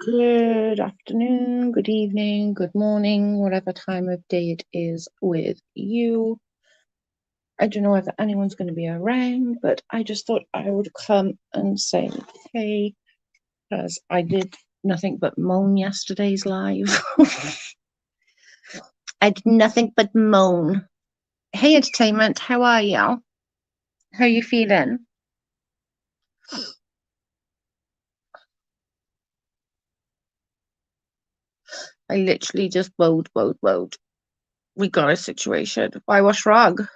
Good afternoon, good evening, good morning, whatever time of day it is with you. I don't know whether anyone's going to be around, but I just thought I would come and say hey, because I did nothing but moan yesterday's live. I did nothing but moan. Hey, entertainment, how are you? How are you feeling? I literally just woed. We got a situation. Why, what's wrong?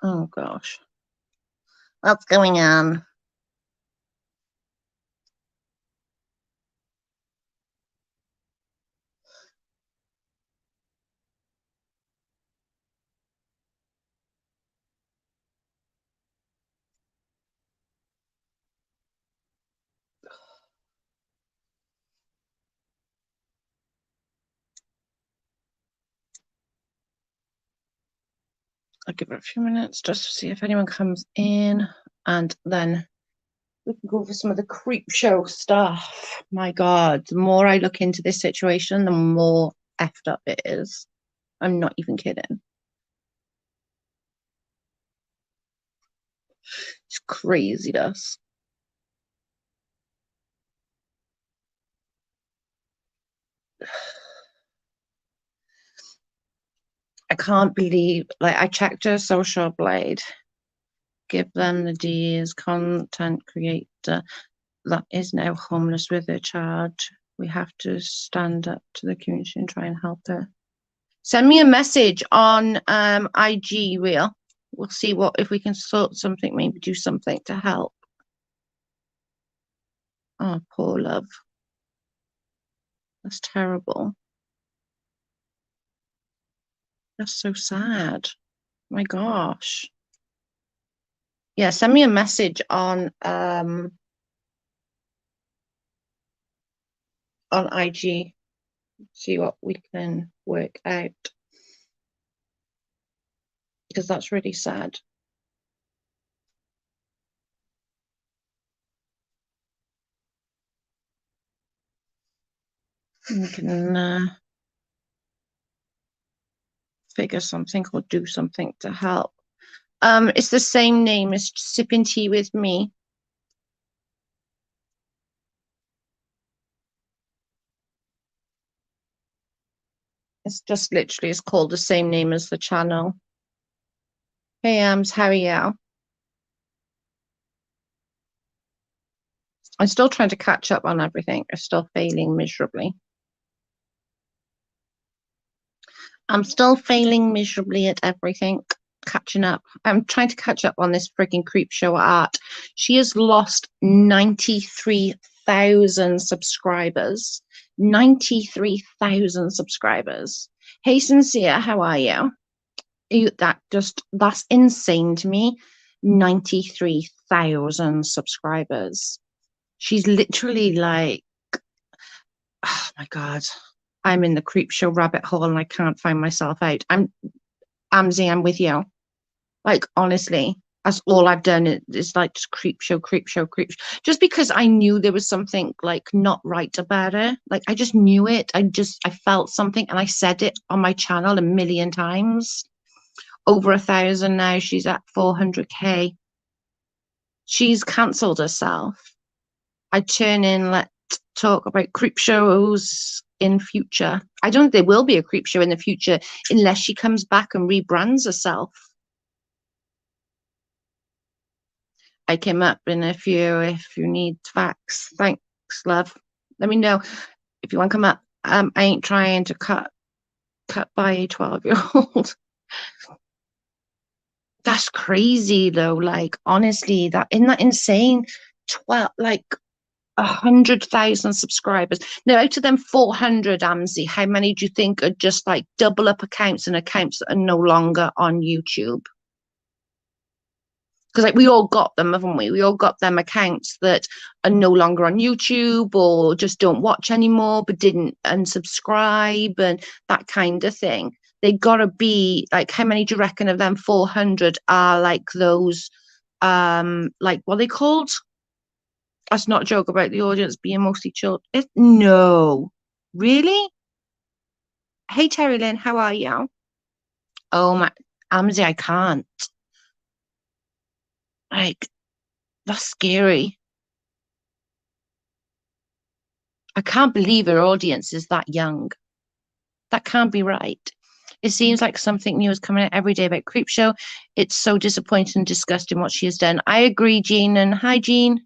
Oh gosh. What's going on? I'll give it a few minutes just to see if anyone comes in, and then we can go over some of the Creepshow stuff. My God, the more I look into this situation, the more effed up it is. I'm not even kidding. It's craziness. I can't believe, like, I checked her social blade. Give them the D's content creator that is now homeless with her charge. We have to stand up to the community and try and help her. Send me a message on IG reel. We'll see what if we can sort something, maybe do something to help. Oh, poor love. That's terrible. That's so sad. My gosh. Yeah, send me a message on IG. See what we can work out. Because that's really sad. We can figure something or do something to help. It's the same name as Sipping Tea with Me. It's just literally, it's called the same name as the channel. Hey, how are you? I'm still trying to catch up on everything. I'm still failing miserably. I'm still failing miserably at everything. Catching up. I'm trying to catch up on this freaking Creepshow art. She has lost 93,000 subscribers. 93,000 subscribers. Hey, Sincere, how are you? That's insane to me. 93,000 subscribers. She's literally like, oh my God, I'm in the Creepshow rabbit hole and I can't find myself out. Amzi, I'm with you. Like, honestly, that's all I've done is like just Creepshow. Just because I knew there was something like not right about her. Like, I just knew it. I felt something and I said it on my channel a million times. Over 1,000 now. She's at 400K. She's cancelled herself. I turn in, let's talk about creep shows in future. I don't think there will be a creep show in the future unless she comes back and rebrands herself. I came up in if you need facts. Thanks, love. Let me know if you want to come up. I ain't trying to cut by a 12-year-old. That's crazy though. Like, honestly, that isn't that insane? 12, like 100,000 subscribers. Now, out of them 400, Amzi, how many do you think are just like double up accounts and accounts that are no longer on YouTube? Because like we all got them, haven't we? We all got them accounts that are no longer on YouTube or just don't watch anymore, but didn't unsubscribe and that kind of thing. they gotta be like, how many do you reckon of them 400 are like those like what are they called? That's not a joke about the audience being mostly children. No. Really? Hey Terry Lynn, how are you? Oh my Amzi, I can't. Like, that's scary. I can't believe her audience is that young. That can't be right. It seems like something new is coming out every day about Creepshow. It's so disappointing and disgusting what she has done. I agree, Jean. And hi, Jean.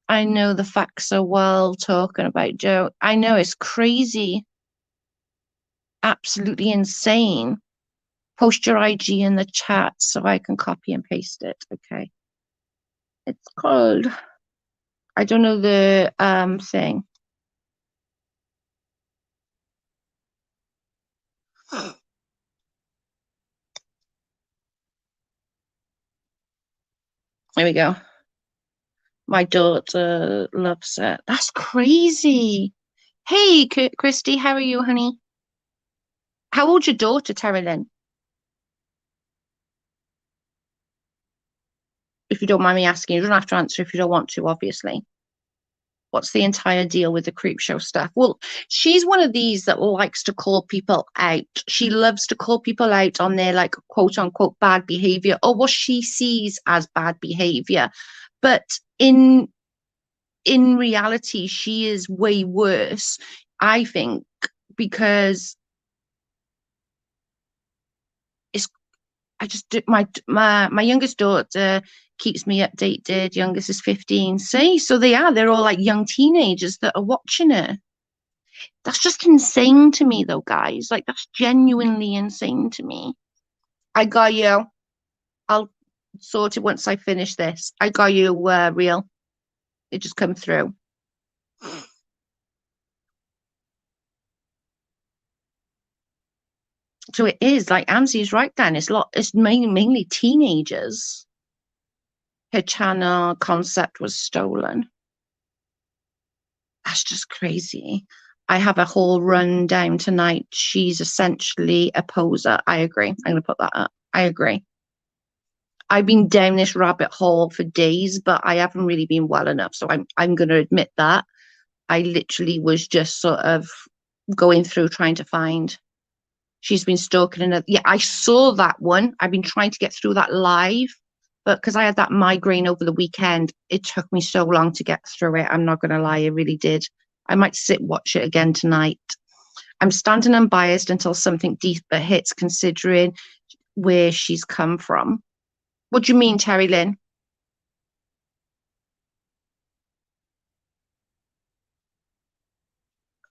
I know the facts so well talking about Joe. I know it's crazy. Absolutely insane. Post your IG in the chat so I can copy and paste it. Okay. It's called, I don't know the thing. There we go. My daughter loves it. That's crazy. Hey, Christy, how are you, honey? How old's your daughter, Terry Lynn? If you don't mind me asking, you don't have to answer if you don't want to, obviously. What's the entire deal with the Creepshow stuff? Well, she's one of these that likes to call people out. She loves to call people out on their like quote unquote bad behavior or what she sees as bad behavior. But in reality, she is way worse, I think, because it's I just do my youngest daughter keeps me updated. Youngest is 15. See, so they're all like young teenagers that are watching her. That's just insane to me, though, guys. Like, that's genuinely insane to me. I got you. I'll sort it once I finish this. I got you, real. It just come through. So it is like Amzi's right, Dan. It's mainly teenagers. Her channel concept was stolen. That's just crazy. I have a whole rundown tonight. She's essentially a poser. I agree. I'm going to put that up. I agree. I've been down this rabbit hole for days, but I haven't really been well enough. So I'm going to admit that. I literally was just sort of going through trying to find. She's been stalking another. Yeah, I saw that one. I've been trying to get through that live, but because I had that migraine over the weekend, it took me so long to get through it. I'm not going to lie, it really did. I might sit watch it again tonight. I'm standing unbiased until something deeper hits, considering where she's come from. What do you mean, Terry Lynn?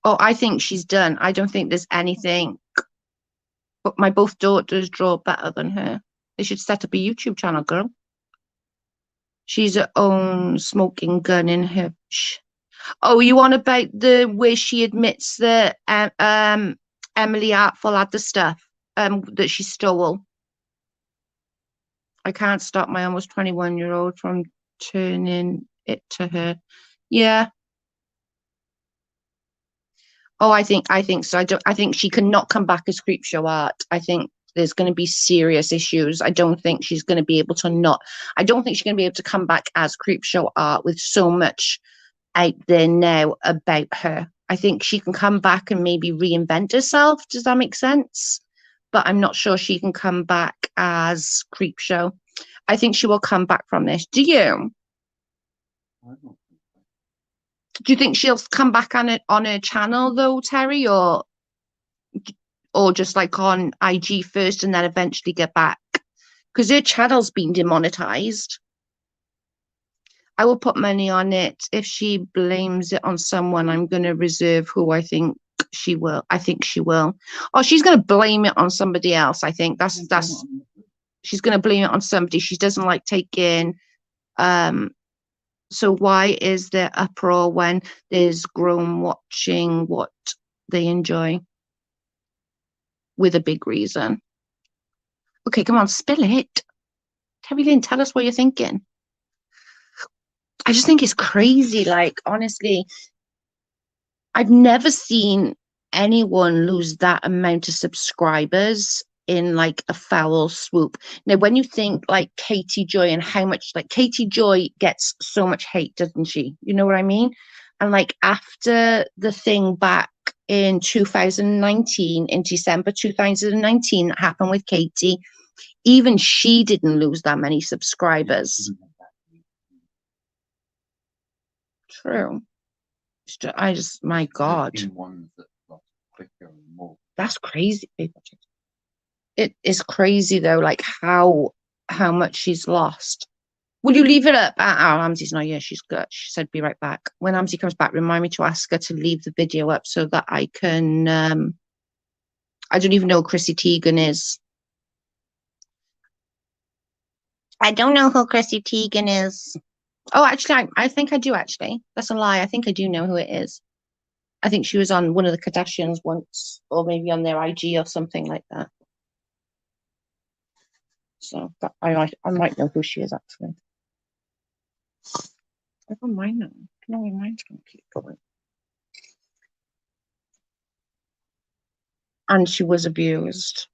Oh, I think she's done. I don't think there's anything. But my both daughters draw better than her. They should set up a YouTube channel, girl. She's her own smoking gun in her. Oh, you on about the where she admits that Emily Artful had the stuff that she stole? I can't stop my almost 21-year-old from turning it to her. Yeah. Oh, I think so. I think she cannot come back as Creepshow art. I think there's going to be serious issues. I don't think she's going to be able to not. I don't think she's going to be able to come back as Creepshow art with so much out there now about her. I think she can come back and maybe reinvent herself. Does that make sense? But I'm not sure she can come back as Creepshow. I think she will come back from this. Do you? Do you think she'll come back on it on her channel though, Terry, or just like on IG first and then eventually get back? Because her channel's been demonetized. I will put money on it. If she blames it on someone, I'm going to reserve who I think she will. I think she will. Oh, she's going to blame it on somebody else. I think that's. She's going to blame it on somebody. She doesn't like taking. So why is there uproar when there's grown watching what they enjoy with a big reason? Okay, come on, spill it. Terry Lynn, tell us what you're thinking. I just think it's crazy. Like, honestly, I've never seen anyone lose that amount of subscribers in like a foul swoop. Now, when you think like Katie Joy and how much like Katie Joy gets so much hate, doesn't she? You know what I mean? And like after the thing back in 2019, in December 2019, that happened with Katie, even she didn't lose that many subscribers. True. My God. That's crazy. It is crazy though, like how much she's lost. Will you leave it up? Amzi's not here. She's good. She said be right back. When Amzi comes back, remind me to ask her to leave the video up so that I can I don't even know who Chrissy Teigen is. I don't know who Chrissy Teigen is. Oh, actually, I think I do, actually. That's a lie. I think I do know who it is. I think she was on one of the Kardashians once, or maybe on their IG or something like that. So I might know who she is, actually. Never mind now. No, my mind's going to keep going. And she was abused.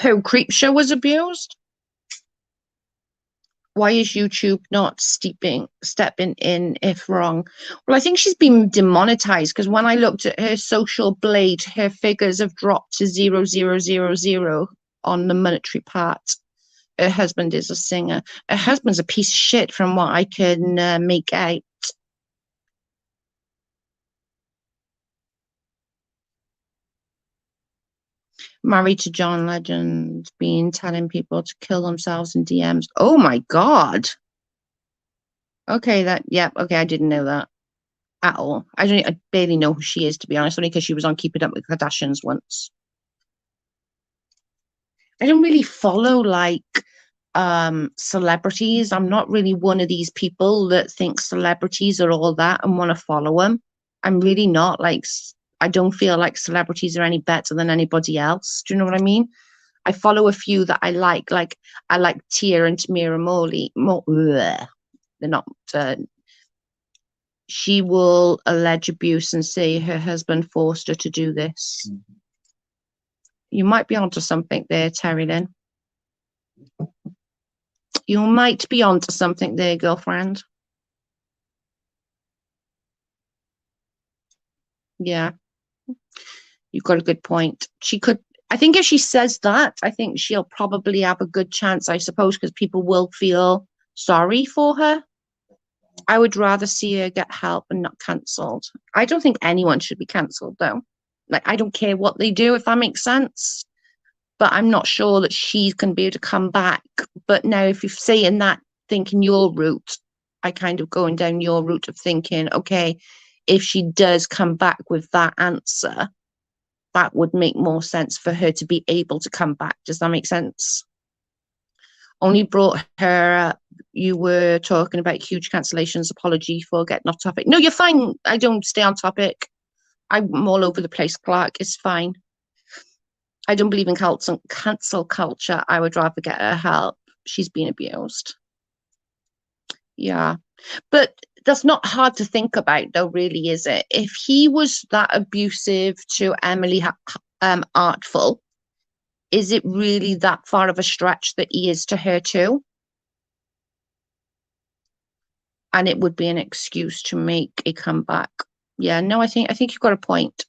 Who? Creepshow was abused? Why is YouTube not stepping in if wrong? Well, I think she's been demonetized because when I looked at her social blade, her figures have dropped to 0,000 on the monetary part. Her husband is a singer. Her husband's a piece of shit from what I can make out. Married to John Legend, been telling people to kill themselves in DMs. Oh my God. Okay, okay, I didn't know that at all. I barely know who she is, to be honest, only because she was on Keeping Up with the Kardashians once. I don't really follow like celebrities. I'm not really one of these people that think celebrities are all that and want to follow them. I'm really not. Like, I don't feel like celebrities are any better than anybody else. Do you know what I mean? I follow a few that I like. Like, I like Tia and Tamira Morley. They're not. She will allege abuse and say her husband forced her to do this. Mm-hmm. You might be onto something there, Terry Lynn. You might be onto something there, girlfriend. Yeah. You've got a good point. She could, I think if she says that, I think she'll probably have a good chance, I suppose, because people will feel sorry for her. I would rather see her get help and not cancelled. I don't think anyone should be cancelled, though. Like, I don't care what they do, if that makes sense. But I'm not sure that she's going to be able to come back. But now, if you're saying that, thinking your route, I kind of going down your route of thinking, okay, if she does come back with that answer, that would make more sense for her to be able to come back. Does that make sense? Only brought her up. You were talking about huge cancellations. Apology for getting off topic. No, you're fine. I don't stay on topic. I'm all over the place, Clark. It's fine. I don't believe in cancel culture. I would rather get her help. She's been abused. Yeah. But that's not hard to think about, though, really, is it? If he was that abusive to Emily Artful, is it really that far of a stretch that he is to her too? And it would be an excuse to make a comeback. Yeah, no, I think you've got a point.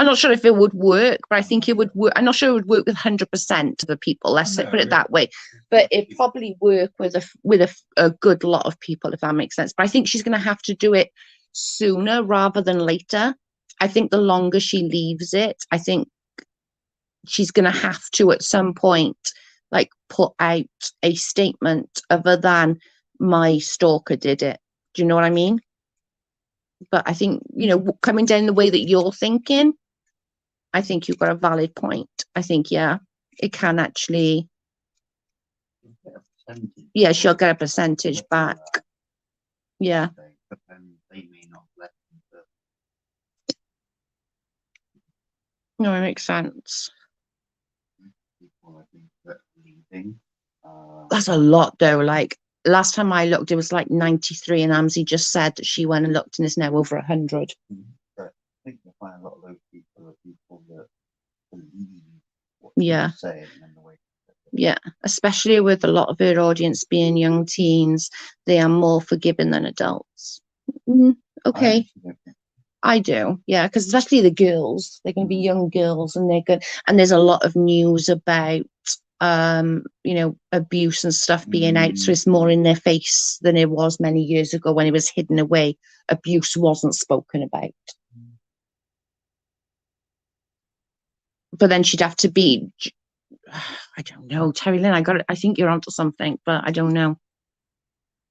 I'm not sure if it would work, but I think it would work. I'm not sure it would work with 100% of the people. Let's put it that way. But it probably work with a good lot of people, if that makes sense. But I think she's going to have to do it sooner rather than later. I think the longer she leaves it, I think she's going to have to at some point like put out a statement other than my stalker did it. Do you know what I mean? But I think, coming down the way that you're thinking, I think you've got a valid point. I think, yeah, it can actually, yeah, she'll get a percentage back. Yeah. But then they may not let them. No, it makes sense. People, I think, that leaving. That's a lot, though. Like, last time I looked, it was like 93, and Amzi just said that she went and looked and it's now over 100. But I think you'll find a lot of those people Yeah. Say it and the way. Yeah, especially with a lot of her audience being young teens, they are more forgiving than adults. Okay, I do. Yeah, because especially the girls, they're going to be young girls, and they're good. And there's a lot of news about, abuse and stuff being out, so it's more in their face than it was many years ago when it was hidden away. Abuse wasn't spoken about. But then she'd have to be, I don't know, Terry Lynn. I think you're onto something, but I don't know.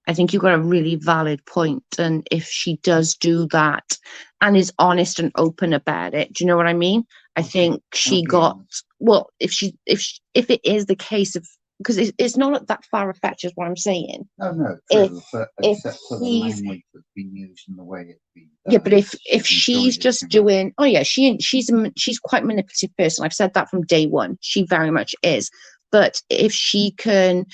I think you've got a really valid point. And if she does do that and is honest and open about it, do you know what I mean? I think she got, well, if it is the case of, because it's not that far fetched, is what I'm saying. No, true, but except for the language that's been used and the way it's been done. Yeah, but if she's just doing, oh yeah, she's quite a manipulative person. I've said that from day one. She very much is. But if she can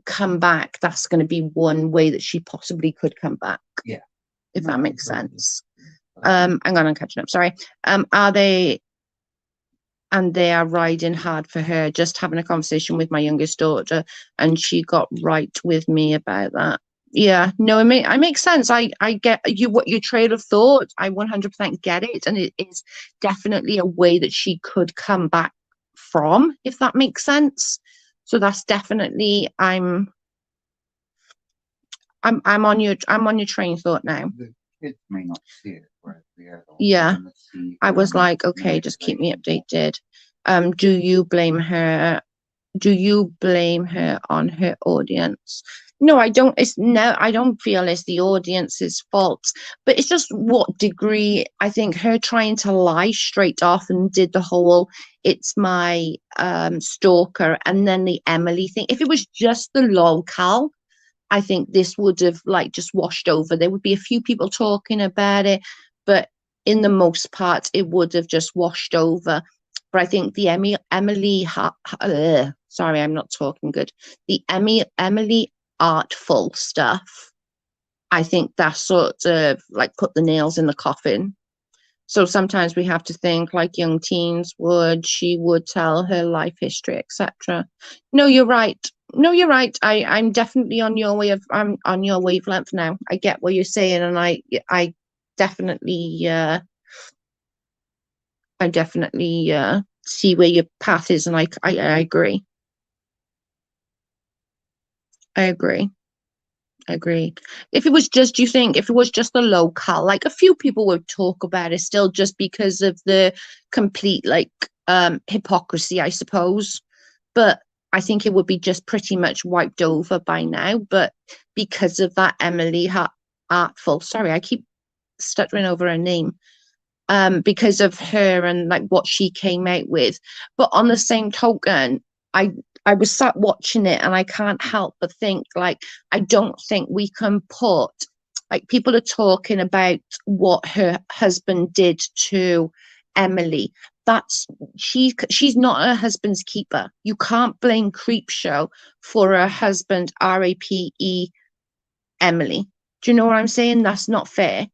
come back, that's going to be one way that she possibly could come back. Yeah, if that makes sense. Hang on, I'm catching up. Sorry. Are they? And they are riding hard for her. Just having a conversation with my youngest daughter, and she got right with me about that. Yeah, no, it makes sense. I get what your trail of thought. I 100% get it, and it is definitely a way that she could come back from, if that makes sense. So that's definitely I'm on your train of thought now. The kids may not see it, whereas the adults yeah. I was like, okay, just keep me updated. Do you blame her? Do you blame her on her audience? No, I don't. I don't feel it's the audience's fault, but it's just what degree. I think her trying to lie straight off and did the whole "it's my stalker" and then the Emily thing. If it was just the lolcal, I think this would have like just washed over. There would be a few people talking about it, but in the most part, it would have just washed over. But I think the sorry, I'm not talking good. The Emily artful stuff, I think that sort of like put the nails in the coffin. So sometimes we have to think like young teens would. She would tell her life history, etc. No, you're right. No, you're right. I'm definitely on your I'm on your wavelength now. I get what you're saying, and I definitely see where your path is, and I agree. I agree. I agree. If it was just, do you think if it was just the local, like a few people would talk about it still just because of the complete like hypocrisy, I suppose. But I think it would be just pretty much wiped over by now. But because of that Emily Artful, sorry, I keep stuttering over her name. Because of her and like what she came out with. But on the same token, I was sat watching it and I can't help but think like I don't think we can put like people are talking about what her husband did to Emily. That's she's not her husband's keeper. You can't blame Creepshow for her husband RAPE Emily. Do you know what I'm saying? That's not fair.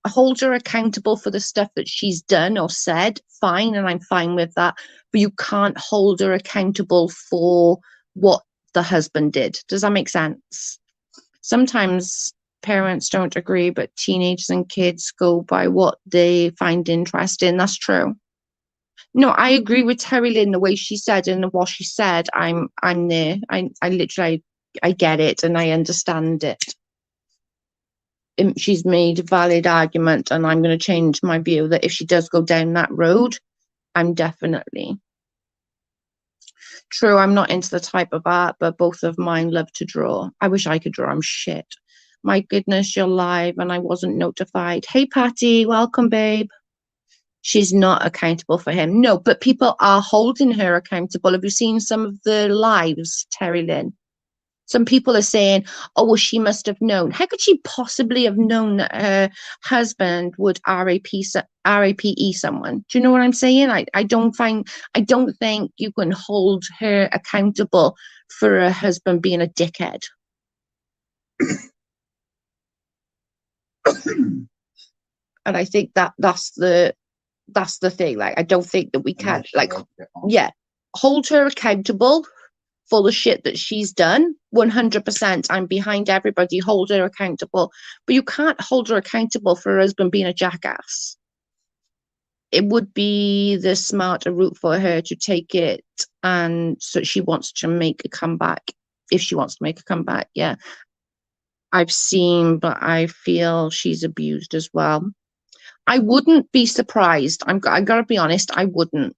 Hold her accountable for the stuff that she's done or said, fine, and I'm fine with that. But you can't hold her accountable for what the husband did. Does that make sense? Sometimes parents don't agree, but teenagers and kids go by what they find interesting. That's true. No, I agree with Terry Lynn, the way she said and what she said. I'm there. I literally I get it and I understand it. She's made a valid argument, and I'm going to change my view that if she does go down that road, I'm definitely true. I'm not into the type of art, but both of mine love to draw. I wish I could draw. I'm shit. My goodness, you're live and I wasn't notified. Hey, Patty, welcome, babe. She's not accountable for him. No, but people are holding her accountable. Have you seen some of the lives, Terry Lynn? Some people are saying, oh, well, she must have known. How could she possibly have known that her husband would RAPE someone? Do you know what I'm saying? I don't think you can hold her accountable for her husband being a dickhead. And I think that's the thing. Like, I don't think that we can, like, yeah, hold her accountable for the shit that she's done. 100%. I'm behind everybody. Hold her accountable. But you can't hold her accountable for her husband being a jackass. It would be the smarter route for her to take it, and so she wants to make a comeback. If she wants to make a comeback, yeah. I've seen, but I feel she's abused as well. I wouldn't be surprised. I gotta be honest, I wouldn't.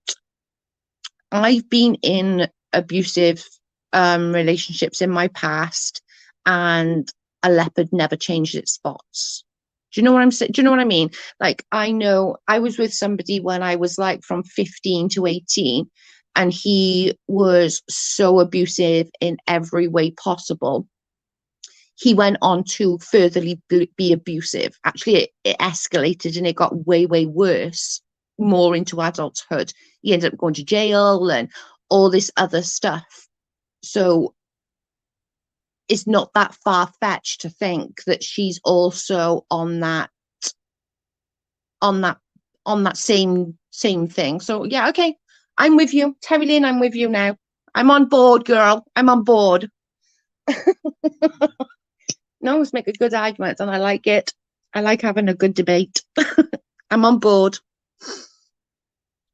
I've been in abusive relationships in my past, and a leopard never changed its spots. Do you know what I'm saying? Do you know what I mean? Like, I know I was with somebody when I was like from 15 to 18, and he was so abusive in every way possible. He went on to furtherly be abusive. Actually, it escalated and it got way, way worse, more into adulthood. He ended up going to jail and all this other stuff. So it's not that far-fetched to think that she's also on that same thing. So yeah, okay. I'm with you. Terry Lynn, I'm with you now. I'm on board, girl. I'm on board. No, let's make a good argument, and I like it. I like having a good debate. I'm on board.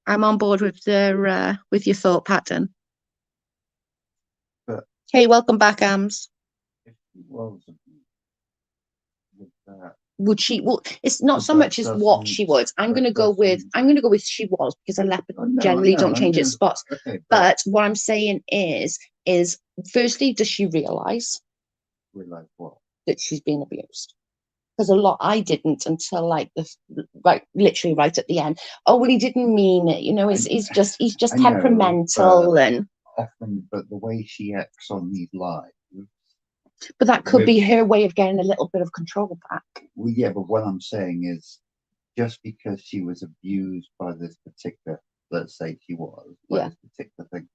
I'm on board with your thought pattern. But hey, welcome back, Ams. If she was with that, would she? Well, it's not so much as what she was. I'm gonna go with she was, because a leopard generally don't change its spots. Okay, but what I'm saying is firstly, does she realise what? That she's being abused? Because I didn't until like literally right at the end. Oh, well, he didn't mean it. He's just temperamental, and often, but the way she acts on these lives. But that could be her way of getting a little bit of control back. Well, yeah, but what I'm saying is, just because she was abused by this particular, let's say she was, by this particular thing,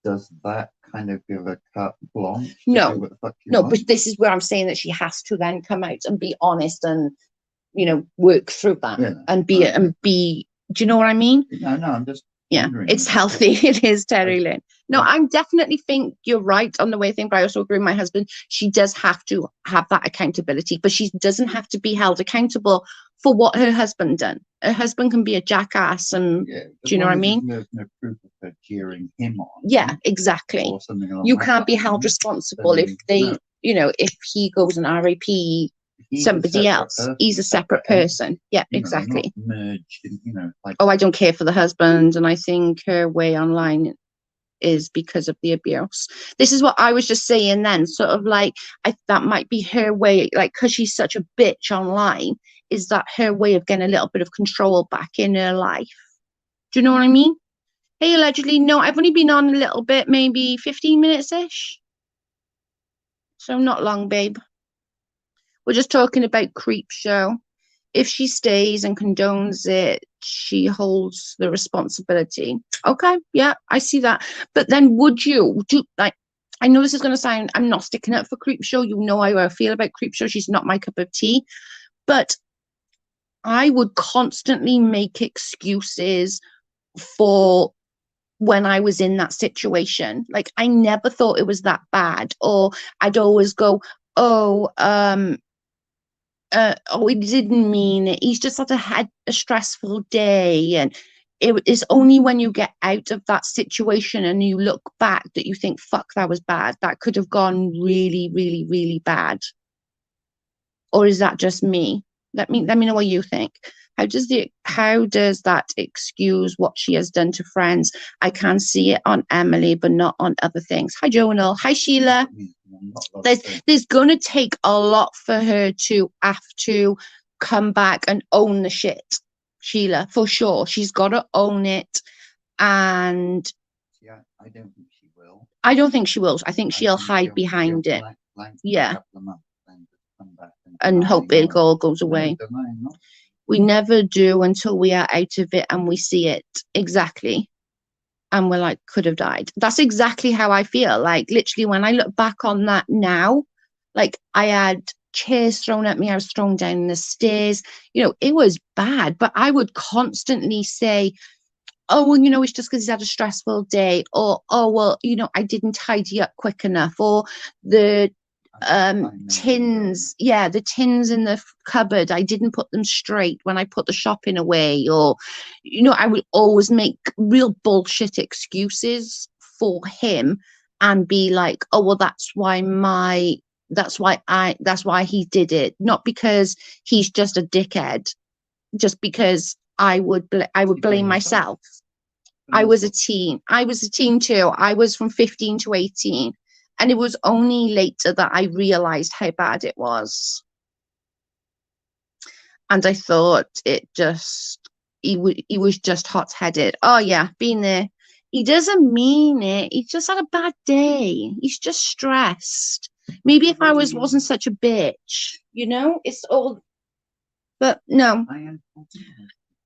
does that kind of give a carte blanche? No, but this is where I'm saying that she has to then come out and be honest and, work through that and be, do you know what I mean? No, I'm just it's healthy. It is, Terry Lynn. No, I definitely think you're right on the way thing, but I also agree with my husband. She does have to have that accountability, but she doesn't have to be held accountable for what her husband done. Her husband can be a jackass, and do you know what I mean? There's no proof of her cheering him on. Yeah, exactly. You can't be held responsible if they, if he goes and RAP somebody else. He's a separate person. Yeah, exactly. Merged, oh, I don't care for the husband, and I think her way online is because of the abuse. This is what I was just saying then, sort of like, that might be her way, like, because she's such a bitch online, is that her way of getting a little bit of control back in her life? Do you know what I mean? Hey, allegedly, no, I've only been on a little bit, maybe 15 minutes-ish. So not long, babe. We're just talking about Creepshow. If she stays and condones it, she holds the responsibility. Okay, yeah, I see that. But then would you do, like, I know this is going to sound, I'm not sticking up for Creepshow. You know how I feel about Creepshow. She's not my cup of tea. But I would constantly make excuses for when I was in that situation. Like, I never thought it was that bad. Or I'd always go, oh, he didn't mean it. He's just had a stressful day. And it is only when you get out of that situation and you look back that you think, fuck, that was bad. That could have gone really, really, really bad. Or is that just me? Let me know what you think. How does that excuse what she has done to friends? I can see it on Emily, but not on other things. Hi, Jonal. Hi, Sheila. There's going to take a lot for her to have to come back and own the shit, Sheila, for sure. She's got to own it. And yeah, I don't think she will. I don't think she will. I think she'll hide behind it. Yeah. And hope it all goes away. We never do until we are out of it and we see it. Exactly. And we're like, could have died. That's exactly how I feel. Like, literally, when I look back on that now, like, I had chairs thrown at me. I was thrown down the stairs. It was bad. But I would constantly say, oh, well, it's just because he's had a stressful day, or, oh, well, I didn't tidy up quick enough, or the tins, yeah, the tins in the cupboard, I didn't put them straight when I put the shopping away, or, I would always make real bullshit excuses for him and be like, oh, well, that's why he did it, not because he's just a dickhead, just because I would blame myself. I was a teen too. I was from 15 to 18. And it was only later that I realized how bad it was. And I thought he was just hot headed. Oh, yeah, been there. He doesn't mean it. He's just had a bad day. He's just stressed. Maybe if I wasn't such a bitch, it's all, but no.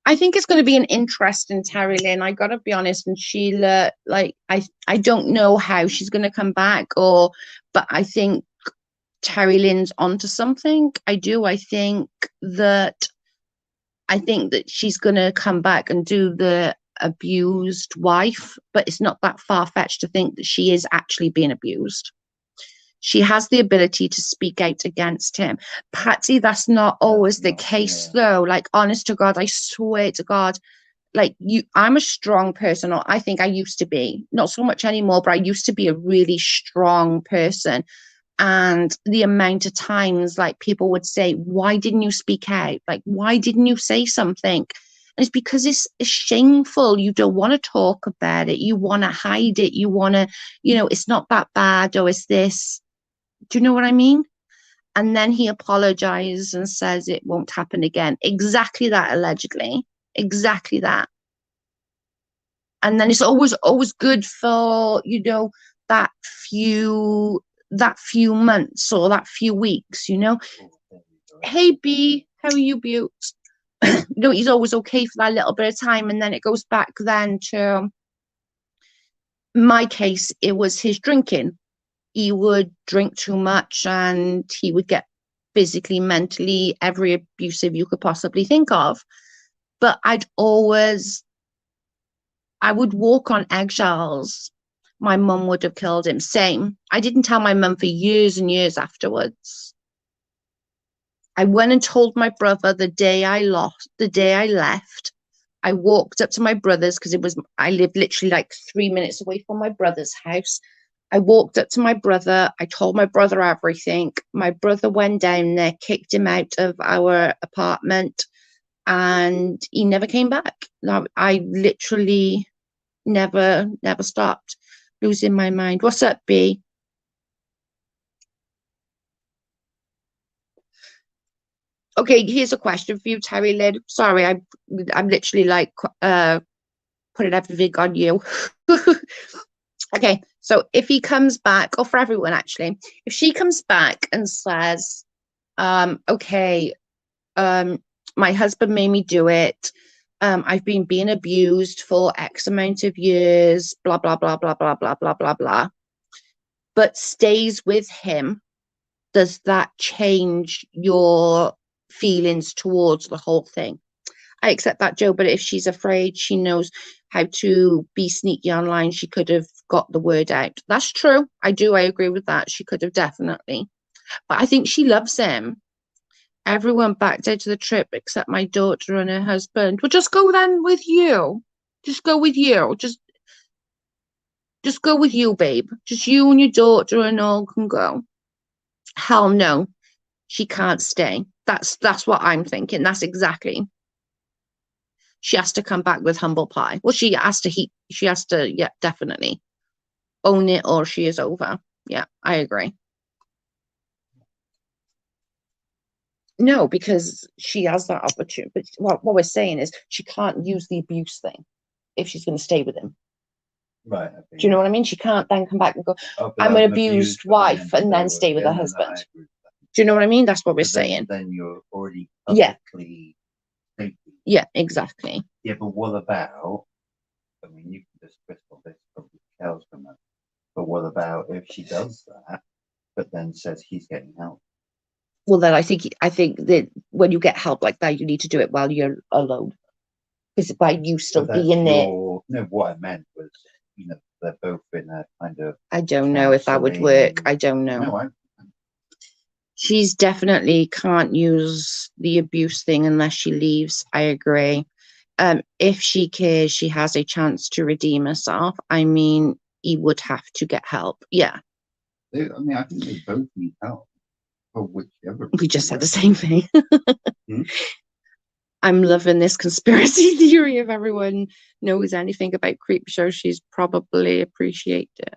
I think it's going to be an interesting Terry Lynn. I got to be honest, and Sheila, like I don't know how she's going to come back, but I think Terry Lynn's onto something. I do. That I think that she's going to come back and do the abused wife, but it's not that far fetched to think that she is actually being abused. She has the ability to speak out against him. Patsy, that's not always the case, though. Like, honest to God, I swear to God, like I'm a strong person, or I think I used to be, not so much anymore, but I used to be a really strong person. And the amount of times like people would say, why didn't you speak out? Like, why didn't you say something? And it's because it's shameful. You don't want to talk about it. You want to hide it. You want to, it's not that bad, or it's this. Do you know what I mean? And then he apologizes and says it won't happen again. Exactly that, allegedly. Exactly that. And then it's always good for, that few months or that few weeks, Hey B, how are you, Butte? He's always okay for that little bit of time, and then it goes back then to my case, it was his drinking. He would drink too much and he would get physically, mentally, every abusive you could possibly think of. But I would walk on eggshells. My mum would have killed him. Same. I didn't tell my mum for years and years afterwards. I went and told my brother the day I left. I walked up to my brother's because I lived literally like 3 minutes away from my brother's house. I walked up to my brother. I told my brother everything. My brother went down there, kicked him out of our apartment, and he never came back. I literally never stopped losing my mind. What's up, B? Okay, here's a question for you, Terry Lynn. Sorry, I'm literally like putting everything on you. Okay, so if he comes back, or for everyone actually, if she comes back and says, okay, my husband made me do it. I've been being abused for X amount of years, blah, blah, blah, blah, blah, blah, blah, blah, blah, but stays with him, does that change your feelings towards the whole thing? I accept that, Joe, but if she's afraid, she knows how to be sneaky online, she could have got the word out. That's true. I agree with that. She could have definitely. But I think she loves him. Everyone backed out of the trip except my daughter and her husband. Well, just go then with you. Just go with you. Just go with you, babe. Just you and your daughter and all can go. Hell no, she can't stay. That's what I'm thinking. That's exactly. She has to come back with humble pie. Well, she has to, yeah, definitely own it, or she is over. Yeah, I agree. No, because she has that opportunity. But what we're saying is she can't use the abuse thing if she's going to stay with him. Right. Okay, do you know what I mean? She can't then come back and go, I'm an abused wife, and then stay with her husband. Do you know what I mean? That's what we're saying. Then you're already publicly. Yeah, exactly. Yeah, but what about, I mean, you can just crystal this probably cows from that. But what about if she does that, but then says he's getting help? Well, then I think that when you get help like that, you need to do it while you're alone. because by you still But that's being there. your no. What I meant was, you know, they're both in a kind of I don't know if that would work. I don't know. no. She's definitely can't use the abuse thing unless she leaves. I agree. If she cares, she has a chance to redeem herself. I mean, he would have to get help. Yeah, I mean, I think they both need help for whichever. we just said the same thing. Hmm? I'm loving this conspiracy theory. If everyone knows anything about Creepshow, she's probably appreciate it.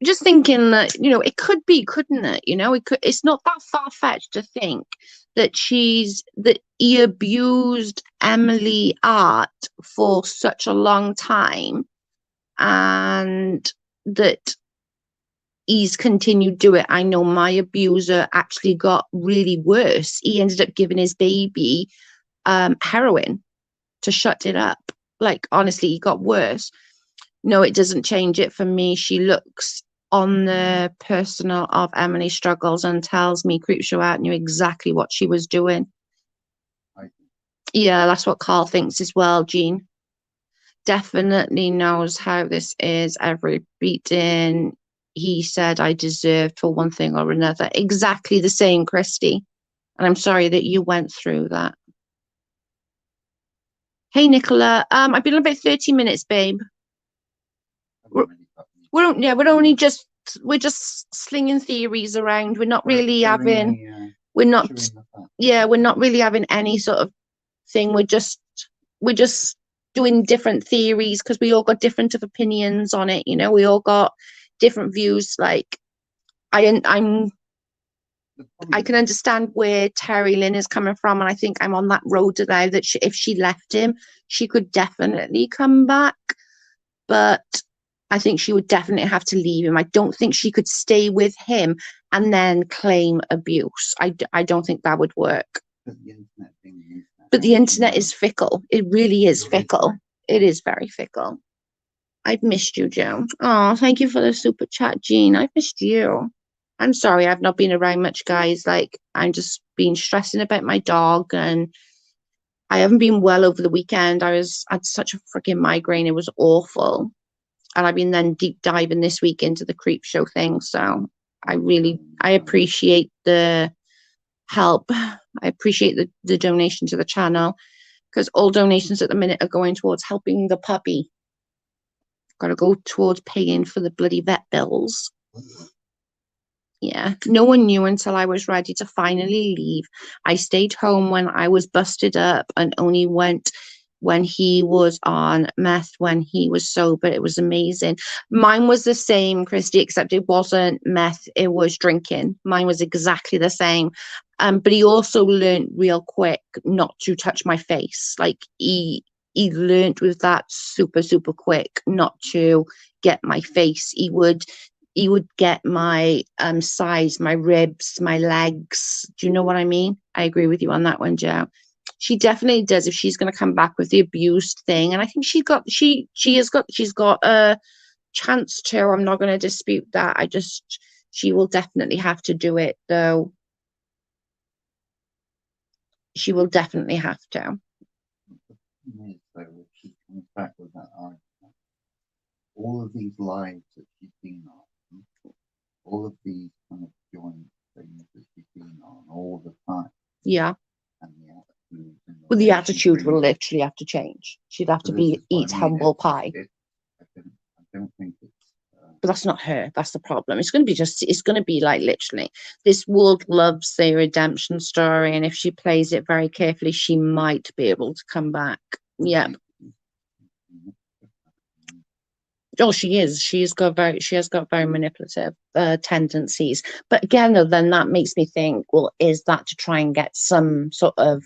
Just thinking that, you know, it could be, couldn't it? You know, it could, it's not that far-fetched to think that he abused Emily Art for such a long time and that he's continued to do it. I know my abuser actually got really worse. He ended up giving his baby heroin to shut it up. Like, honestly, he got worse. No, it doesn't change it for me. She looks on the personal of Emily's struggles and tells me Creepshow Art knew exactly what she was doing. Yeah, that's what Carl thinks as well, Jean. Definitely knows how this is. Every beating he said I deserved for one thing or another. Exactly the same, Christy. And I'm sorry that you went through that. Hey, Nicola. I've been on about 30 minutes, babe. We're just slinging theories around. We're not really having we're not we're not really having any sort of thing. We're just doing different theories because we all got different opinions on it, you know, we all got different views. Like I can understand where Terry Lynn is coming from, and I think I'm on that road now that if she left him, she could definitely come back. But I think she would definitely have to leave him. I don't think she could stay with him and then claim abuse. I don't think that would work. But the internet is fickle. It really is fickle. It is very fickle. I've missed you, Joe. Oh, thank you for the super chat, Jean. I've missed you. I'm sorry I've not been around much, guys. Like, I'm just been stressing about my dog, and I haven't been well over the weekend. I had such a freaking migraine. It was awful. And I've been then deep diving this week into the Creepshow thing. So I appreciate the help. I appreciate the donation to the channel, because all donations at the minute are going towards helping the puppy. Got to go towards paying for the bloody vet bills. Yeah, no one knew until I was ready to finally leave. I stayed home when I was busted up and only went when he was on meth, when he was sober. It was amazing. Mine was the same, Christy, except it wasn't meth, it was drinking. Mine was exactly the same. But he also learned real quick not to touch my face. Like, he learned with that super, super quick not to get my face. He would get my sides, my ribs, my legs. Do you know what I mean? I agree with you on that one, Joe. She definitely does if she's going to come back with the abused thing. And I think she's got a chance to. I'm not going to dispute that. She will definitely have to do it, though. She will definitely have to. She comes back with that argument. All of these lives that she's been on, all of these kind of joint things that she's been on all the time. Yeah. And the attitude. Well, the attitude will literally have to change. She'd have to eat humble pie. I don't think it's. But that's not her. That's the problem. It's going to be like literally, this world loves the redemption story. And if she plays it very carefully, she might be able to come back. Yeah. Oh, she is. She has got very manipulative tendencies. But again, though, then that makes me think, well, is that to try and get some sort of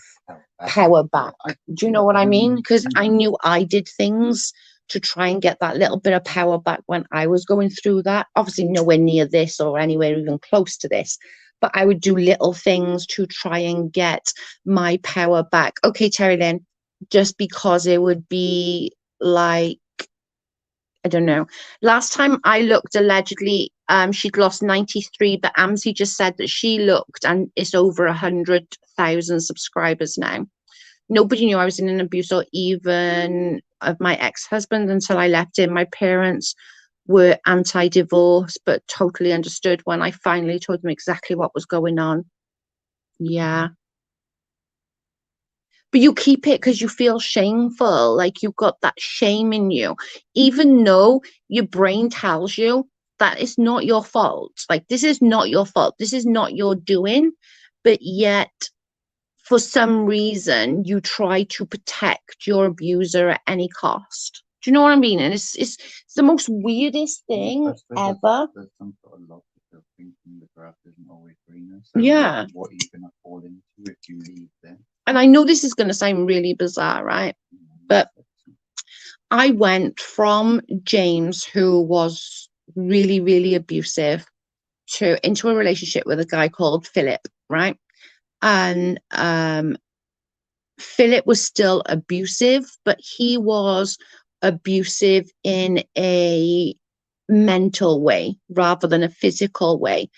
power back? Do you know what I mean? Because I knew I did things to try and get that little bit of power back when I was going through that. Obviously, nowhere near this or anywhere even close to this. But I would do little things to try and get my power back. Okay, Terry Lynn, just because it would be like, I don't know. Last time I looked, allegedly, she'd lost 93, but Amzi just said that she looked and it's over 100,000 subscribers now. Nobody knew I was in an abuse, or even of my ex-husband, until I left him. My parents were anti-divorce, but totally understood when I finally told them exactly what was going on. Yeah. But you keep it because you feel shameful, like you've got that shame in you, even though your brain tells you that it's not your fault. Like, this is not your fault. This is not your doing. But yet, for some reason, you try to protect your abuser at any cost. Do you know what I mean? And it's the most weirdest thing ever. There's some sort of logic of thinking the grass isn't always greener. So Yeah. what are you going to fall into if you leave them? And I know this is going to sound really bizarre, right? But I went from James, who was really, really abusive, to into a relationship with a guy called Philip, right? And Philip was still abusive, but he was abusive in a mental way rather than a physical way.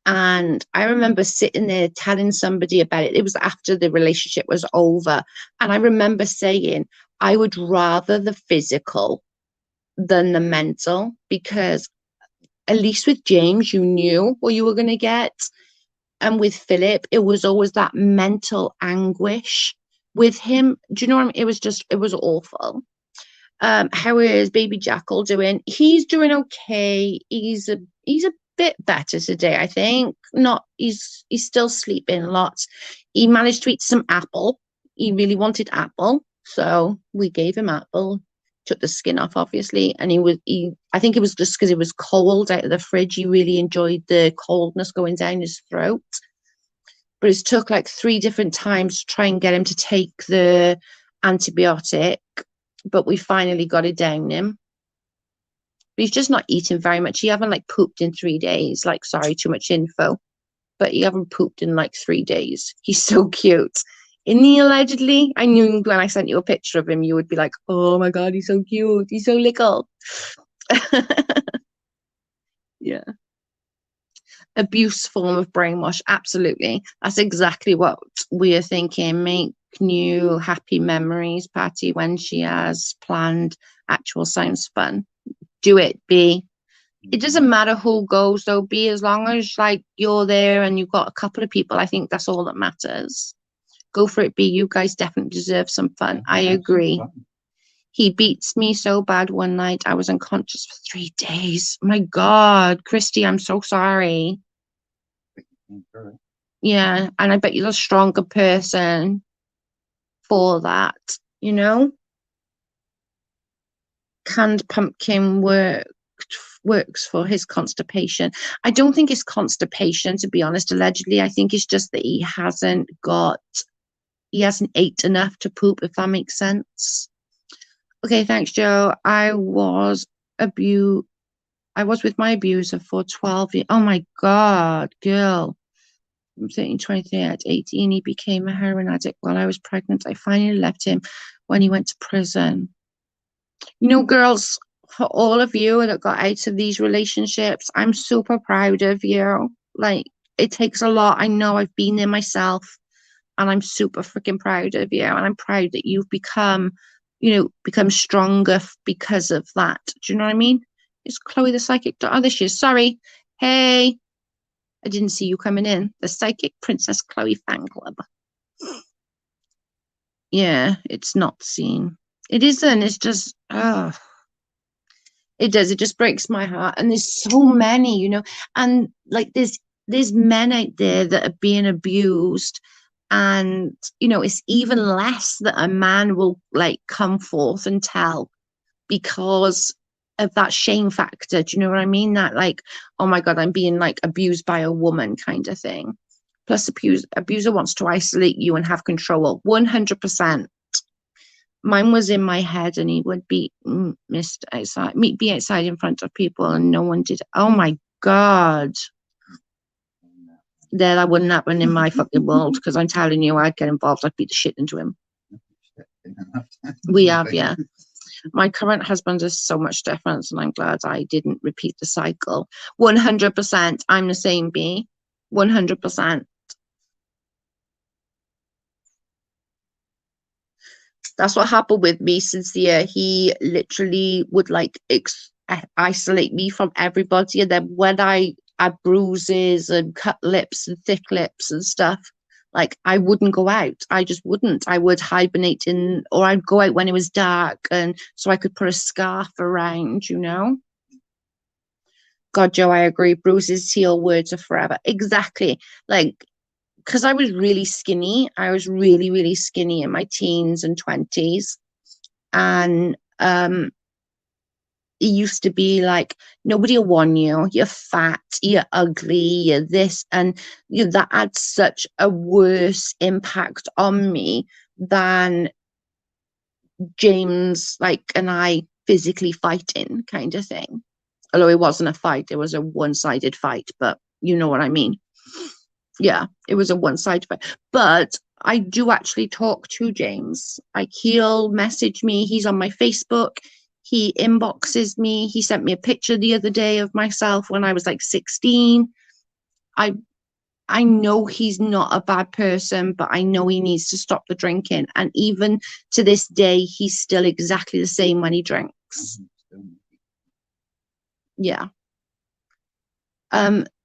And I remember sitting there telling somebody about it. It was after the relationship was over. And I remember saying, I would rather the physical than the mental, because at least with James, you knew what you were going to get. And with Philip, it was always that mental anguish with him. Do you know what I mean? It was awful. How is baby Jackal doing? He's doing okay. He's a bit better today, I think. Not he's still sleeping lots. He managed to eat some apple. He really wanted apple, so we gave him apple. Took the skin off, obviously, and he. I think it was just because it was cold out of the fridge. He really enjoyed the coldness going down his throat. But it took like 3 different times to try and get him to take the antibiotic, but we finally got it down him. But he's just not eating very much. He haven't like pooped in 3 days. Like, sorry, too much info. But he haven't pooped in like 3 days. He's so cute. Isn't he allegedly? I knew when I sent you a picture of him, you would be like, oh my God, he's so cute. He's so little. Yeah. Abuse form of brainwash. Absolutely. That's exactly what we are thinking. Make new happy memories, Patty, when she has planned. Actual sounds fun. Do it, B. It doesn't matter who goes though, B, as long as like you're there and you've got a couple of people. I think that's all that matters. Go for it, B. You guys definitely deserve some fun. I agree. He beats me so bad one night. I was unconscious for 3 days. My God, Christy, I'm so sorry. Yeah, and I bet you're a stronger person for that, you know? Canned pumpkin works for his constipation. I don't think it's constipation, to be honest. Allegedly, I think it's just that he hasn't ate enough to poop, if that makes sense. Okay, thanks, Joe. Abu I was with my abuser for 12 years. Oh my God, girl. I'm 13, 23, at 18, he became a heroin addict while I was pregnant. I finally left him when he went to prison. You know, girls, for all of you that got out of these relationships, I'm super proud of you. Like, it takes a lot. I know I've been there myself, and I'm super freaking proud of you. And I'm proud that you've become stronger because of that. Do you know what I mean? It's Chloe the psychic. Oh, there she is. Sorry. Hey, I didn't see you coming in. The psychic princess Chloe fan club. Yeah, it's not seen. It isn't. It's just, it does. It just breaks my heart. And there's so many, and like there's men out there that are being abused, and it's even less that a man will like come forth and tell because of that shame factor. Do you know what I mean? That like, oh my God, I'm being like abused by a woman kind of thing. Plus, abuser wants to isolate you and have control. 100%. Mine was in my head, and he would be missed outside, be outside in front of people, and no one did. Oh my God. That wouldn't happen in my fucking world, because I'm telling you, I'd get involved. I'd beat the shit into him. We have, yeah. My current husband is so much different, and I'm glad I didn't repeat the cycle. 100%. I'm the same, B. 100%. That's what happened with me since the year. He literally would like isolate me from everybody. And then when I had bruises and cut lips and thick lips and stuff, like I wouldn't go out. I just wouldn't. I would hibernate in, or I'd go out when it was dark, and so I could put a scarf around, you know. God, Joe, I agree. Bruises heal, words are forever. Exactly. Like, because I was really skinny. I was really, really skinny in my teens and 20s. And it used to be like, nobody will want you. You're fat, you're ugly, you're this. And you know, that had such a worse impact on me than James, like, and I physically fighting kind of thing. Although it wasn't a fight, it was a one-sided fight, but you know what I mean. Yeah, it was a one-sided fight. But I do actually talk to James. Like he'll message me. He's on my Facebook. He inboxes me. He sent me a picture the other day of myself when I was like 16. I I know he's not a bad person, but I know he needs to stop the drinking. And even to this day, he's still exactly the same when he drinks. Yeah.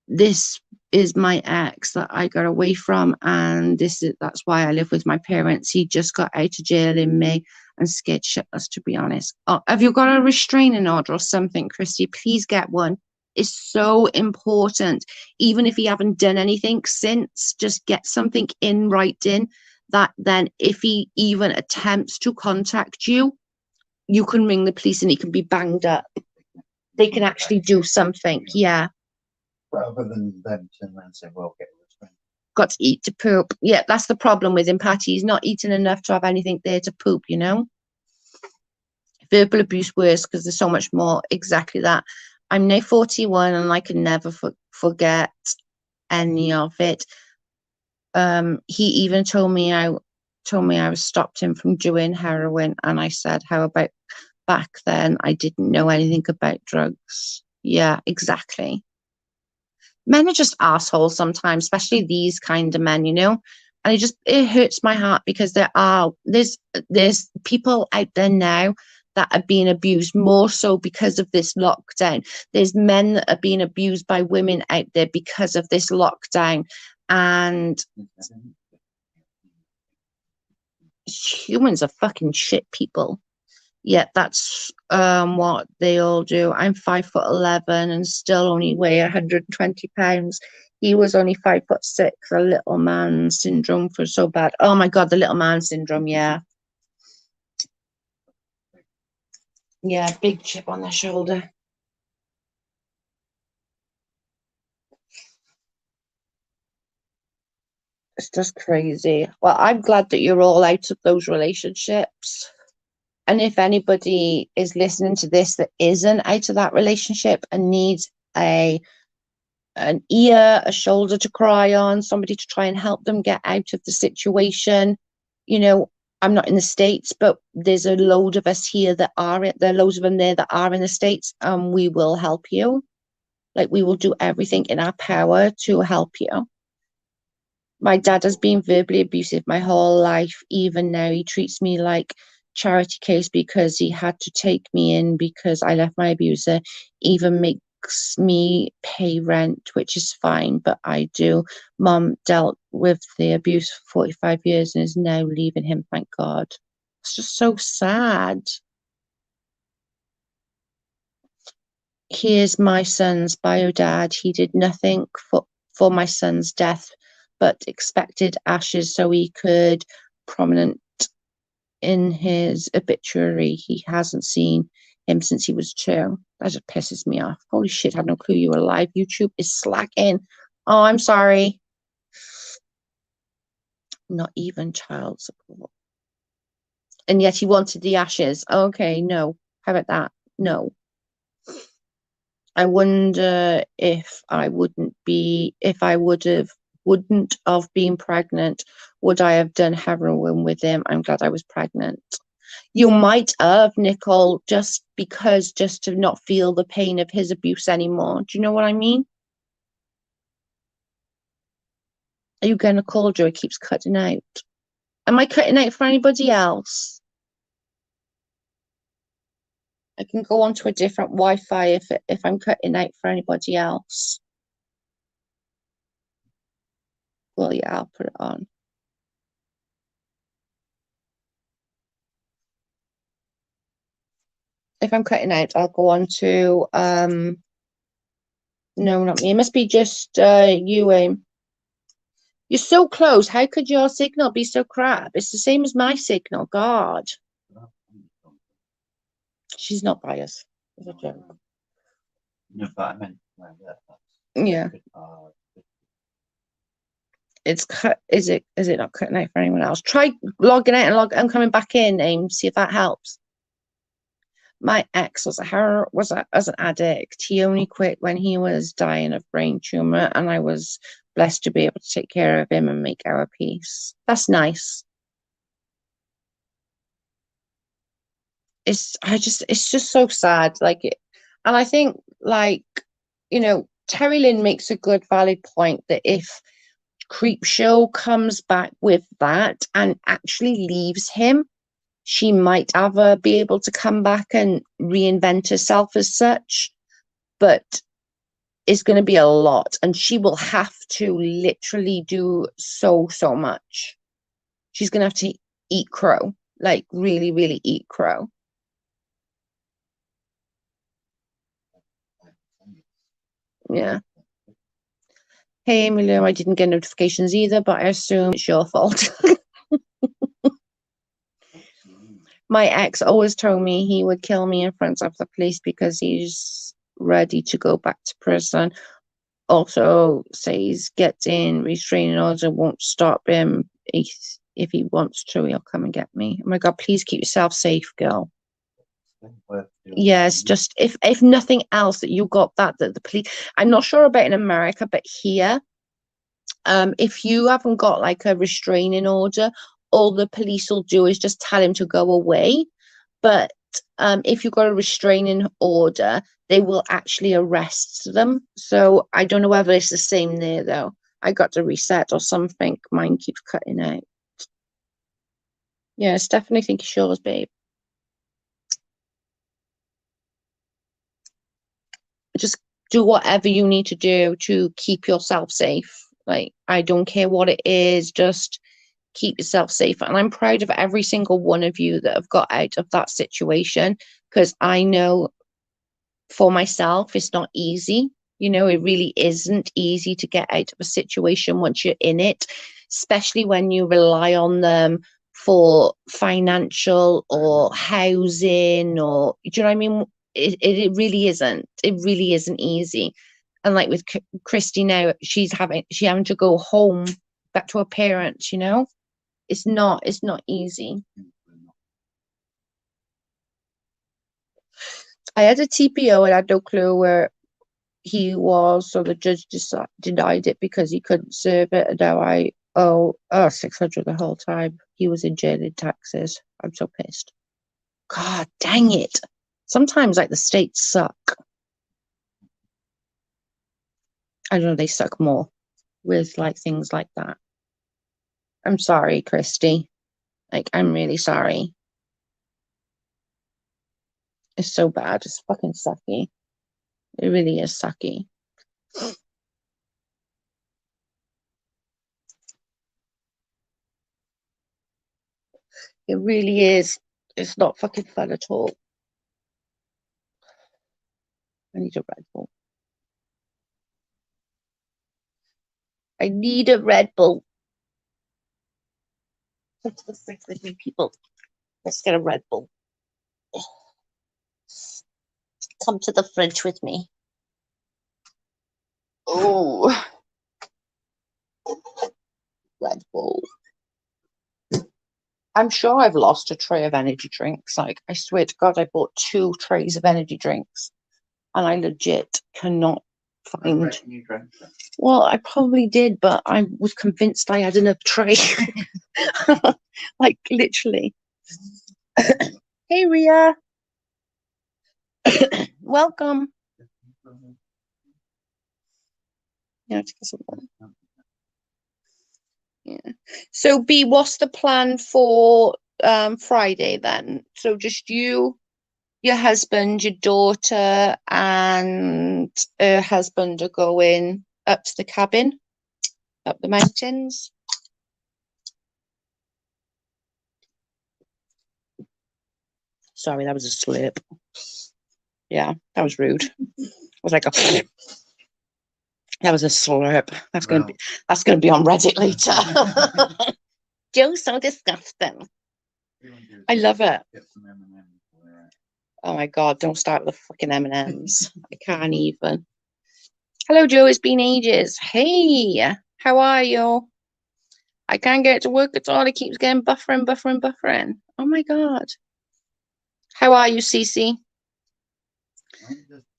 This is my ex that I got away from, and that's why I live with my parents. He just got out of jail in May and scared shitless, to be honest. Oh, have you got a restraining order or something, Christy? Please get one. It's so important. Even if you haven't done anything since, just get something in writing that then if he even attempts to contact you, you can ring the police and he can be banged up. They can actually do something. Yeah. Rather than them turn around and say, well, get restrained. Got to eat to poop. Yeah, that's the problem with him, Patty. He's not eating enough to have anything there to poop, you know? Verbal abuse worse because there's so much more. Exactly that. I'm now 41 and I can never forget any of it. He even told me I was stopped him from doing heroin, and I said, how about back then I didn't know anything about drugs. Yeah, exactly. Men are just assholes sometimes, especially these kind of men, you know. And it hurts my heart because there's people out there now that are being abused more so because of this lockdown. There's men that are being abused by women out there because of this lockdown. And humans are fucking shit people. Yeah, that's what they all do. I'm 5'11" and still only weigh 120 pounds. He was only 5'6". A little man syndrome for so bad. Oh my god, the little man syndrome. Yeah, yeah, big chip on their shoulder. It's just crazy. Well, I'm glad that you're all out of those relationships. And if anybody is listening to this that isn't out of that relationship and needs a an ear, a shoulder to cry on, somebody to try and help them get out of the situation. You know, I'm not in the States, but there's a load of us here that are it. There are loads of them there that are in the States, and we will help you. Like we will do everything in our power to help you. My dad has been verbally abusive my whole life. Even now, he treats me like charity case because he had to take me in because I left my abuser. Even makes me pay rent, which is fine, but I do. Mom dealt with the abuse for 45 years and is now leaving him, thank God. It's just so sad. Here's my son's bio dad. He did nothing for my son's death, but expected ashes so he could prominent in his obituary. He hasn't seen him since he was 2. That just pisses me off. Holy shit, I had no clue you were alive. YouTube is slacking. Oh, I'm sorry. Not even child support. And yet he wanted the ashes. Okay, no. How about that? No. I wonder if I wouldn't have been pregnant, would I have done heroin with him? I'm glad I was pregnant. You might have, Nicole, just to not feel the pain of his abuse anymore. Do you know what I mean? Are you going to call Joe? It keeps cutting out. Am I cutting out for anybody else? I can go on to a different Wi-Fi if I'm cutting out for anybody else. Well, yeah, I'll put it on. If I'm cutting out, I'll go on to no, not me. It must be just you, Aim. You're so close. How could your signal be so crap? It's the same as my signal. God. She's not by us. It's a joke. No, but I meant like that. Yeah. It's cut. Is it not cutting out for anyone else? Try logging out and coming back in, Aim. See if that helps. My ex was as an addict. He only quit when he was dying of brain tumor, and I was blessed to be able to take care of him and make our peace. That's nice. It's just so sad. Like it, and I think like Terry Lynn makes a good valid point that if Creepshow comes back with that and actually leaves him, she might ever be able to come back and reinvent herself as such. But it's going to be a lot, and she will have to literally do so much. She's going to have to eat crow, like really, really eat crow. Yeah. Hey, Emilio, I didn't get notifications either, but I assume it's your fault. My ex always told me he would kill me in front of the police because he's ready to go back to prison. Also says getting restraining order won't stop him. If he wants to, he'll come and get me. Oh my God, please keep yourself safe, girl. Yes, just if nothing else, that you got that the police. I'm not sure about in America, but here, if you haven't got like a restraining order, all the police will do is just tell him to go away. But if you've got a restraining order, they will actually arrest them. So I don't know whether it's the same there though. I got to reset or something. Mine keeps cutting out. Yeah, Stephanie, think it's yours, babe. Just do whatever you need to do to keep yourself safe. Like, I don't care what it is, just keep yourself safe. And I'm proud of every single one of you that have got out of that situation, because I know for myself, it's not easy. It really isn't easy to get out of a situation once you're in it, especially when you rely on them for financial or housing, or do you know what I mean? It really isn't. It really isn't easy. And like with Christy now, she's having to go home back to her parents. It's not easy. I had a TPO and I had no clue where he was, so the judge denied it because he couldn't serve it, and now I owe 600 the whole time he was in jail in taxes. I'm so pissed. God dang it. Sometimes like the states suck. I know they suck more with like things like that. I'm sorry, Christy. Like, I'm really sorry. It's so bad. It's fucking sucky. It really is sucky. It really is. It's not fucking fun at all. I need a Red Bull. I need a Red Bull. Come to the fridge with me, people. Let's get a Red Bull. Come to the fridge with me. Oh, Red Bull. I'm sure I've lost a tray of energy drinks. Like, I swear to God, I bought 2 trays of energy drinks, and I legit cannot find. Well, I probably did, but I was convinced I had enough tray. Like, literally. Hey, Ria. Welcome. Yeah, to get some water. Yeah. So, B, what's the plan for Friday then? So just you? Your husband, your daughter, and her husband are going up to the cabin, up the mountains. Sorry, that was a slurp. Yeah, that was rude. I was like, that was a slurp. That's gonna be on Reddit later. Joe's so disgusting. I love it. Oh my God, don't start with the fucking M&Ms. I can't even. Hello, Joe. It's been ages. Hey, how are you? I can't get to work at all. It keeps getting buffering. Oh my God. How are you, Cece?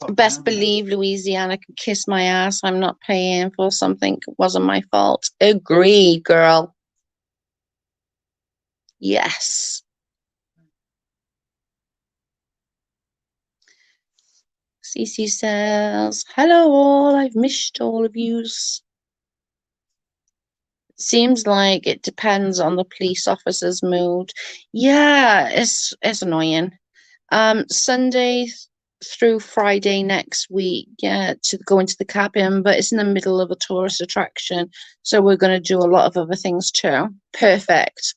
Best believe Louisiana can kiss my ass. I'm not paying for something. It wasn't my fault. Agreed, girl. Yes. Cece says, hello all. I've missed all of yous. Seems like it depends on the police officer's mood. Yeah, it's annoying. Sunday through Friday next week, yeah, to go into the cabin, but it's in the middle of a tourist attraction, so we're going to do a lot of other things too. Perfect.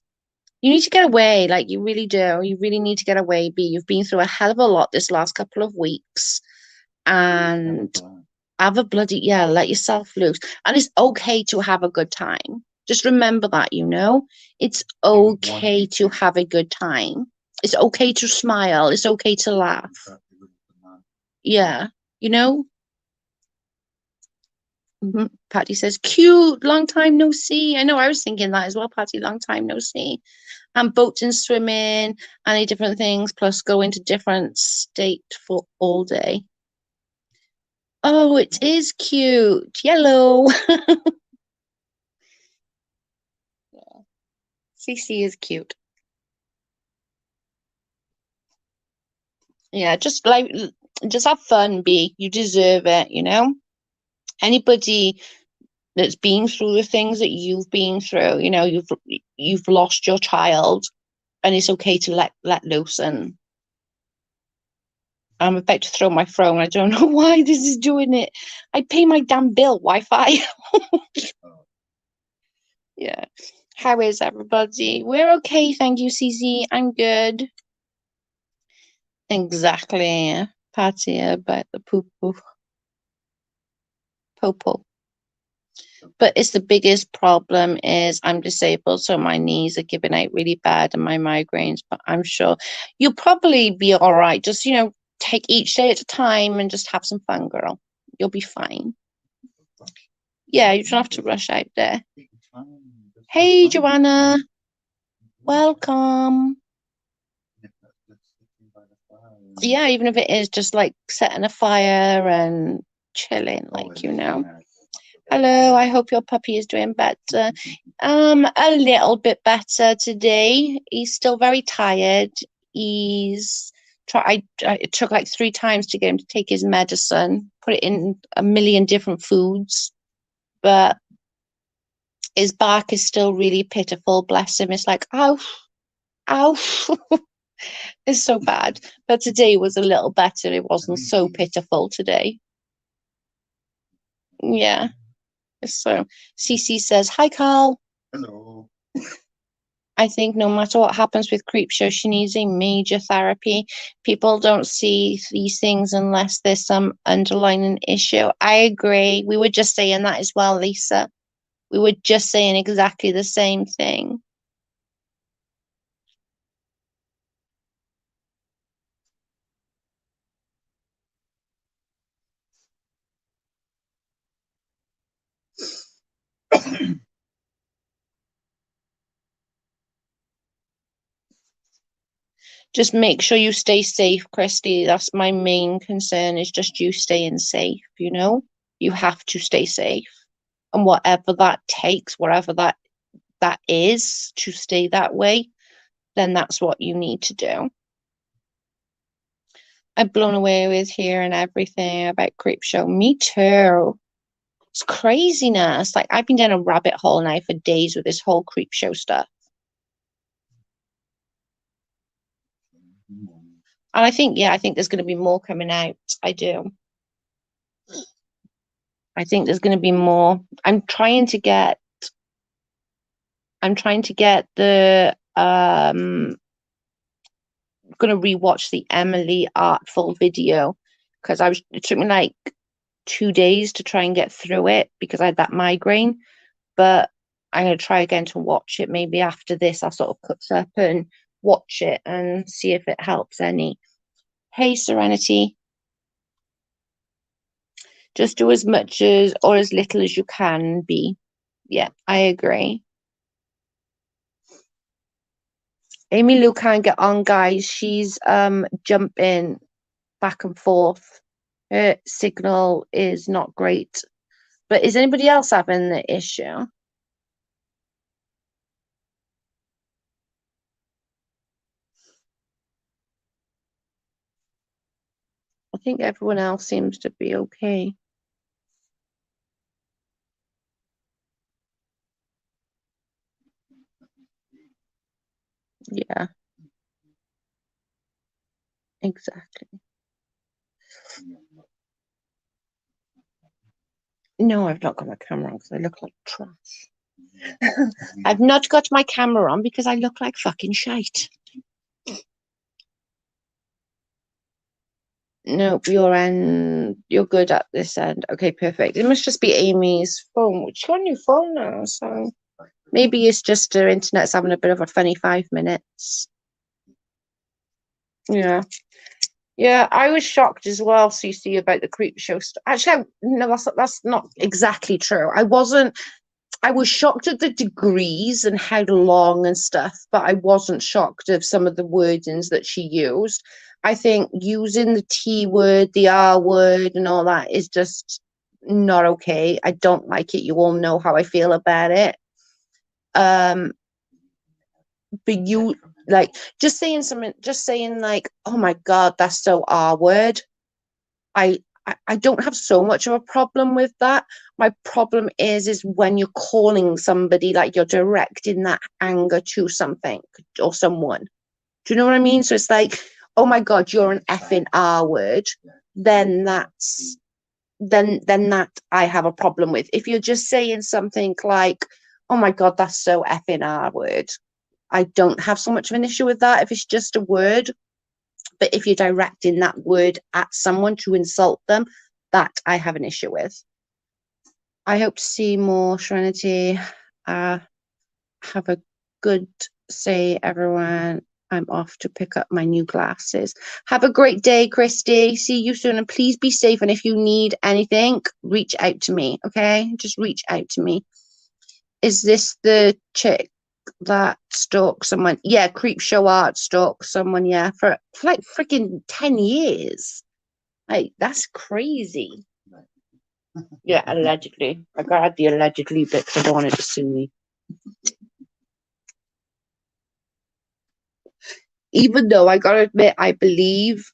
You need to get away, like you really do. You really need to get away, B. You've been through a hell of a lot this last couple of weeks, and have a bloody, yeah, let yourself loose. And it's okay to have a good time. Just remember that, it's okay to have a good time. It's okay to smile. It's okay to laugh. Yeah, you know? Patty says, cute, long time no see. I know, I was thinking that as well, Patty, long time no see. And boats and swimming, any different things, plus going to different state for all day. Oh, it is cute. Yellow. Cece is cute. Yeah, just have fun, B. You deserve it, Anybody that's been through the things that you've been through, you've lost your child, and it's okay to let loose. And I'm about to throw my phone. I don't know why this is doing it. I pay my damn bill, Wi-Fi. Yeah. How is everybody? We're okay, thank you, CZ. I'm good. Exactly. Patty about the poo-poo. Popo. But it's the biggest problem is I'm disabled, so my knees are giving out really bad and my migraines, but I'm sure you'll probably be all right. Just, take each day at a time and just have some fun, girl. You'll be fine. Yeah, you don't have to rush out there. Hey, Joanna. Welcome. Yeah, even if it is just like setting a fire and chilling, Hello, I hope your puppy is doing better. A little bit better today. He's still very tired. It took like 3 times to get him to take his medicine, put it in a million different foods, but his bark is still really pitiful. Bless him. It's like, ow, ow. It's so bad. But today was a little better. It wasn't so pitiful today. Yeah. So Cece says, hi, Carl. Hello. I think no matter what happens with Creepshow, she needs a major therapy. People don't see these things unless there's some underlying issue. I agree. We were just saying that as well, Lisa. We were just saying exactly the same thing. Just make sure you stay safe, Christy. That's my main concern, is just you staying safe, You have to stay safe. And whatever that takes, whatever that is to stay that way, then that's what you need to do. I'm blown away with hearing everything about Creepshow. Me too. It's craziness. Like, I've been down a rabbit hole now for days with this whole Creepshow stuff. And I think, yeah, I think there's going to be more coming out. I do. I think there's going to be more. I'm trying to get the going to rewatch the Emily Artful video because it took me like 2 days to try and get through it because I had that migraine. But I'm going to try again to watch it. Maybe after this, I'll sort of catch up and watch it and see if it helps any. Hey, Serenity, just do as much as or as little as you can be. Yeah, I agree. Amy Lou can't get on, guys. She's jumping back and forth. Her signal is not great. But is anybody else having the issue? I think everyone else seems to be okay. Yeah, exactly. No, I've not got my camera on because I look like trash. I've not got my camera on because I look like fucking shite. Nope, you're good at this end. Okay, perfect. It must just be Amy's phone. She's got a new phone now, so maybe it's just her internet's having a bit of a funny 5 minutes. Yeah. Yeah, I was shocked as well, CC, about the Creepshow stuff. Actually, no, that's not exactly true. I was shocked at the degrees and how long and stuff, but I wasn't shocked of some of the wordings that she used. I think using the T word, the R word, and all that is just not okay. I don't like it. You all know how I feel about it. But you like just saying something, just saying like, "Oh my God, that's so R word." I don't have so much of a problem with that. My problem is when you're calling somebody, like you're directing that anger to something or someone. Do you know what I mean? So it's like, oh my God, you're an effing R word. Then that I have a problem with. If you're just saying something like, oh my God, that's so effing R word, I don't have so much of an issue with that if it's just a word. But if you're directing that word at someone to insult them, that I have an issue with. I hope to see more Serenity. Have a good say, everyone. I'm off to pick up my new glasses. Have a great day, Christy. See you soon. And please be safe. And if you need anything, reach out to me. Okay? Just reach out to me. Is this the chick that stalked someone? Yeah, Creepshow art stalked someone, yeah, for like freaking 10 years. Like, that's crazy. Yeah, allegedly. I got the allegedly bit because I don't want it to sue me. Even though I gotta admit, I believe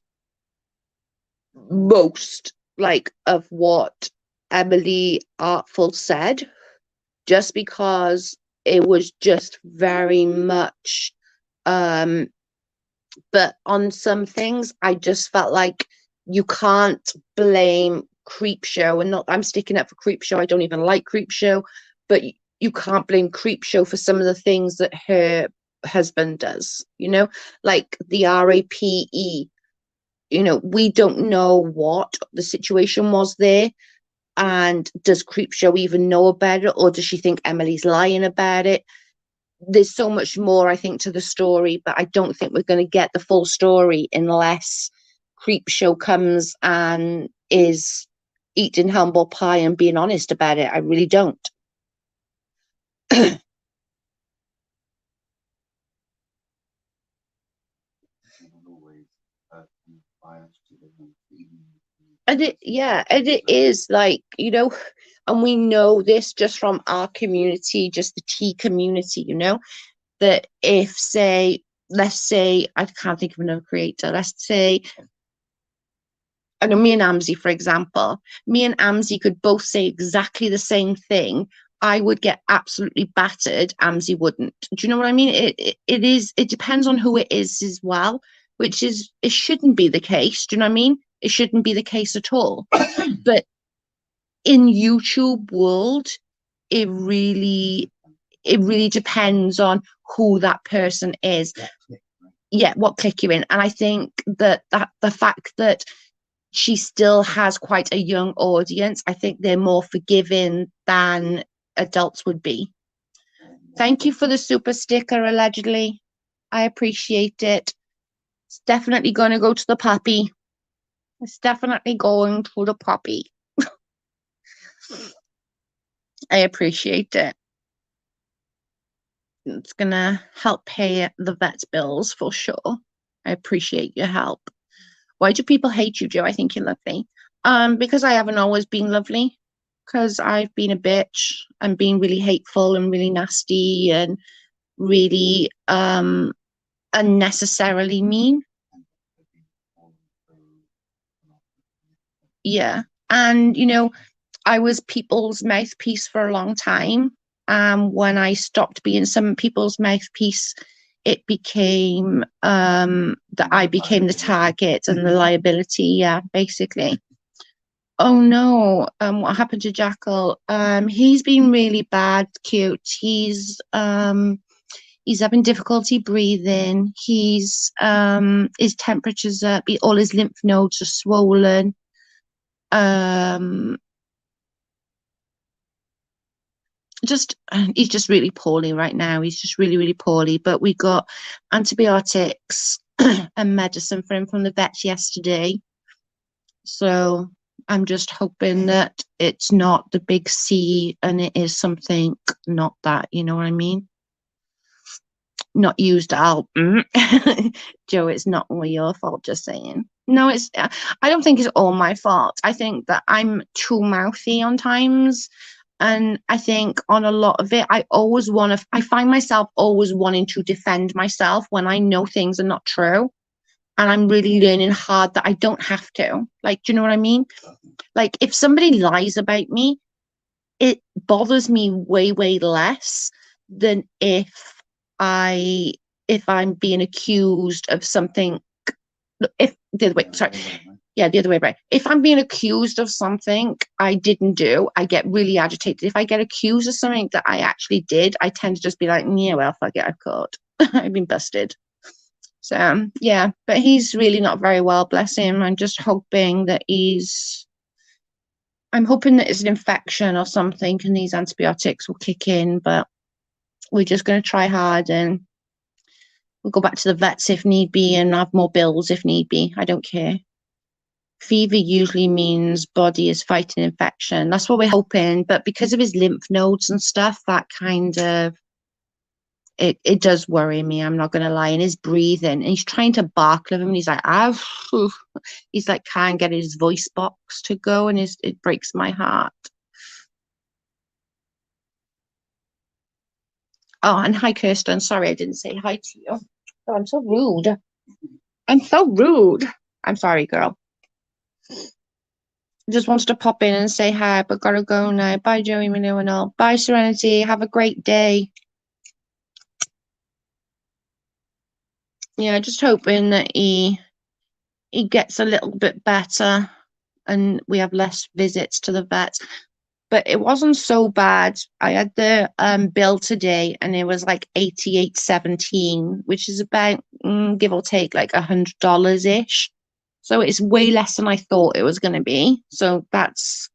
most like of what Emily Artful said, just because it was just very much but on some things I just felt like you can't blame Creepshow, and not I'm sticking up for Creepshow. I don't even like Creepshow, but you can't blame Creepshow for some of the things that her husband does, like the RAPE. We don't know what the situation was there. And does Creepshow even know about it, or does she think Emily's lying about it? There's so much more, I think, to the story, but I don't think we're going to get the full story unless Creepshow comes and is eating humble pie and being honest about it. I really don't. And it is like, and we know this just from our community, just the tea community, that if let's say, I can't think of another creator, let's say, I know me and Amzi, for example, me and Amzi could both say exactly the same thing. I would get absolutely battered. Amzi wouldn't. Do you know what I mean? It depends on who it is as well. which is, it shouldn't be the case. Do you know what I mean? It shouldn't be the case at all. But in YouTube world, it really it really depends on who that person is. Yeah, what click you're in. And I think that the fact that she still has quite a young audience, I think they're more forgiving than adults would be. Thank you for the super sticker, allegedly. I appreciate it. It's definitely going to go to the puppy. It's definitely going to the puppy. I appreciate it. It's going to help pay the vet's bills for sure. I appreciate your help. Why do people hate you, Joe? I think you're lovely. Because I haven't always been lovely. Because I've been a bitch and been really hateful and really nasty and really unnecessarily mean. Yeah. And, you know, I was people's mouthpiece for a long time. When I stopped being some people's mouthpiece, it became that I became the target and the liability. Yeah, basically. Oh no, what happened to Jackal? He's been really bad, cute. He's having difficulty breathing. His temperature's up, all his lymph nodes are swollen. He's just really poorly right now. He's just really, really poorly. But we got antibiotics and medicine for him from the vets yesterday. So I'm just hoping that it's not the big C and it is something not that, you know what I mean? Not used out. Joe, it's not all your fault, just saying. No, I don't think it's all my fault. I think that I'm too mouthy on times. And I think on a lot of it, I find myself always wanting to defend myself when I know things are not true. And I'm really learning hard that I don't have to. Like, do you know what I mean? Like, if somebody lies about me, it bothers me way, way less than if I'm being accused of something. If the other way, sorry. Yeah, the other way around. If I'm being accused of something I didn't do, I get really agitated. If I get accused of something that I actually did, I tend to just be like, yeah, well, fuck it, I've caught. I've been busted. So, yeah, but he's really not very well, bless him. I'm hoping that it's an infection or something and these antibiotics will kick in, but we're just going to try hard and we'll go back to the vets if need be and have more bills if need be. I don't care. Fever usually means body is fighting infection. That's what we're hoping. But because of his lymph nodes and stuff, that kind of, it does worry me. I'm not going to lie. And his breathing, and he's trying to bark with him. And he's like, he's like, can't get his voice box to go. And it breaks my heart. Oh, and hi, Kirsten. Sorry, I didn't say hi to you. Oh, I'm so rude. I'm so rude. I'm sorry, girl. Just wants to pop in and say hi, but gotta go now. Bye, Joey Manu and all. Bye, Serenity. Have a great day. Yeah, just hoping that he gets a little bit better and we have less visits to the vets. But it wasn't so bad. I had the bill today and it was like $88.17, which is about give or take like $100 ish. So it's way less than I thought it was going to be. So that's